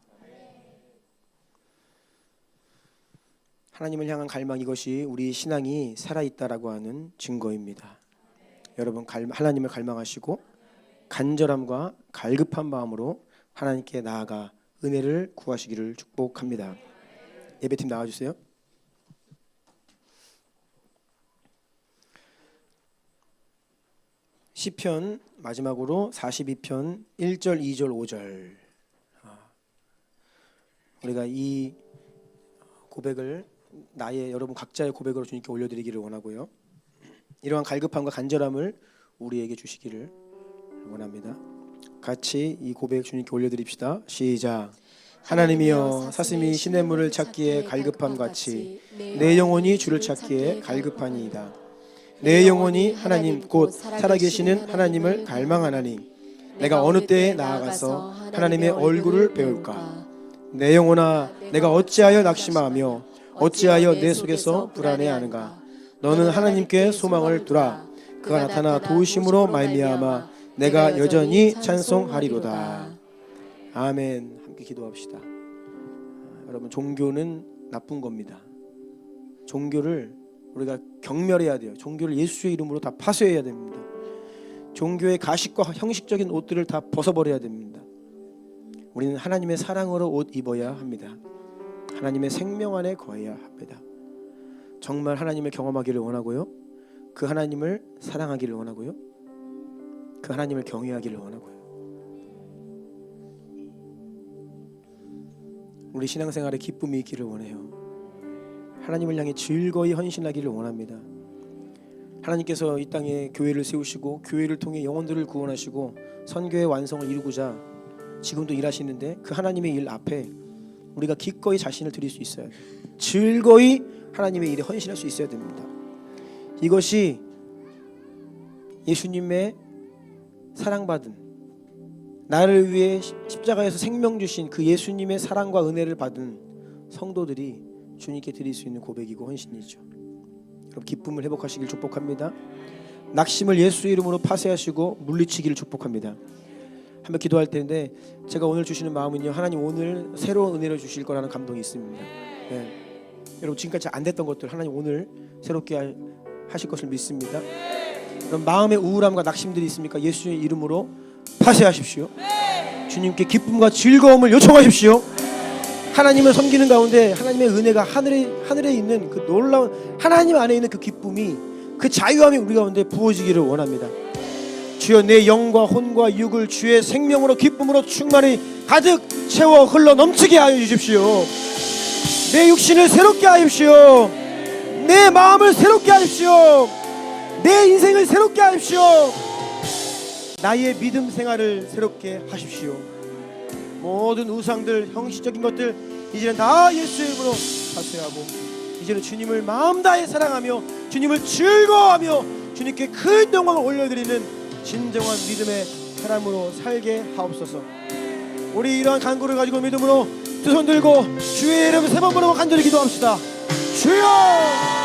하나님을 향한 갈망, 이것이 우리 신앙이 살아있다라고 하는 증거입니다. 여러분, 하나님을 갈망하시고 간절함과 갈급한 마음으로 하나님께 나아가 은혜를 구하시기를 축복합니다. 예배팀 나와주세요. 시편 마지막으로 42편 1절, 2절, 5절. 우리가 이 고백을 여러분 각자의 고백으로 주님께 올려드리기를 원하고요, 이러한 갈급함과 간절함을 우리에게 주시기를 원합니다. 같이 이 고백 주님께 올려드립시다. 시작. 하나님이여, 사슴이 시냇물을 찾기에 갈급함 같이 내 영혼이 주를 찾기에 갈급하니이다. 내 영혼이 하나님 곧 살아계시는 하나님을 갈망하나니 내가 어느 때에 나아가서 하나님의 얼굴을 배울까. 내 영혼아, 내가 어찌하여 낙심하며 어찌하여 내 속에서 불안해하는가? 너는 하나님께 소망을 두라. 그가 나타나 도우심으로 말미암아 내가 여전히 찬송하리로다. 아멘. 함께 기도합시다. 여러분, 종교는 나쁜 겁니다. 종교를 우리가 경멸해야 돼요. 종교를 예수의 이름으로 다 파쇄해야 됩니다. 종교의 가식과 형식적인 옷들을 다 벗어버려야 됩니다. 우리는 하나님의 사랑으로 옷 입어야 합니다. 하나님의 생명 안에 거해야 합니다. 정말 하나님을 경험하기를 원하고요, 그 하나님을 사랑하기를 원하고요, 그 하나님을 경외하기를 원하고요. 우리 신앙생활에 기쁨이 있기를 원해요. 하나님을 향해 즐거이 헌신하기를 원합니다. 하나님께서 이 땅에 교회를 세우시고 교회를 통해 영혼들을 구원하시고 선교의 완성을 이루고자 지금도 일하시는데, 그 하나님의 일 앞에 우리가 기꺼이 자신을 드릴 수 있어야 돼요. 즐거이 하나님의 일에 헌신할 수 있어야 됩니다. 이것이 예수님의 사랑받은, 나를 위해 십자가에서 생명 주신 그 예수님의 사랑과 은혜를 받은 성도들이 주님께 드릴 수 있는 고백이고 헌신이죠. 여러분, 기쁨을 회복하시길 축복합니다. 낙심을 예수 이름으로 파쇄하시고 물리치기를 축복합니다. 한번 기도할 텐데, 제가 오늘 주시는 마음은요, 하나님 오늘 새로운 은혜를 주실 거라는 감동이 있습니다. 네. 여러분, 지금까지 안 됐던 것들 하나님 오늘 새롭게 하실 것을 믿습니다. 그럼 마음의 우울함과 낙심들이 있습니까? 예수의 이름으로 파쇄하십시오. 주님께 기쁨과 즐거움을 요청하십시오. 하나님을 섬기는 가운데 하나님의 은혜가 하늘에 있는 그 놀라운 하나님 안에 있는 그 기쁨이, 그 자유함이 우리 가운데 부어지기를 원합니다. 주여, 내 영과 혼과 육을 주의 생명으로 기쁨으로 충만히 가득 채워 흘러 넘치게 하여 주십시오. 내 육신을 새롭게 하십시오. 내 마음을 새롭게 하십시오. 내 인생을 새롭게 하십시오. 나의 믿음 생활을 새롭게 하십시오. 모든 우상들, 형식적인 것들 이제는 다 예수의 이름으로 파쇄하고, 이제는 주님을 마음 다해 사랑하며 주님을 즐거워하며 주님께 큰 영광을 올려드리는 진정한 믿음의 사람으로 살게 하옵소서. 우리 이러한 간구를 가지고 믿음으로 두 손 들고 주의 이름 세 번 부르고 간절히 기도합시다. 주여!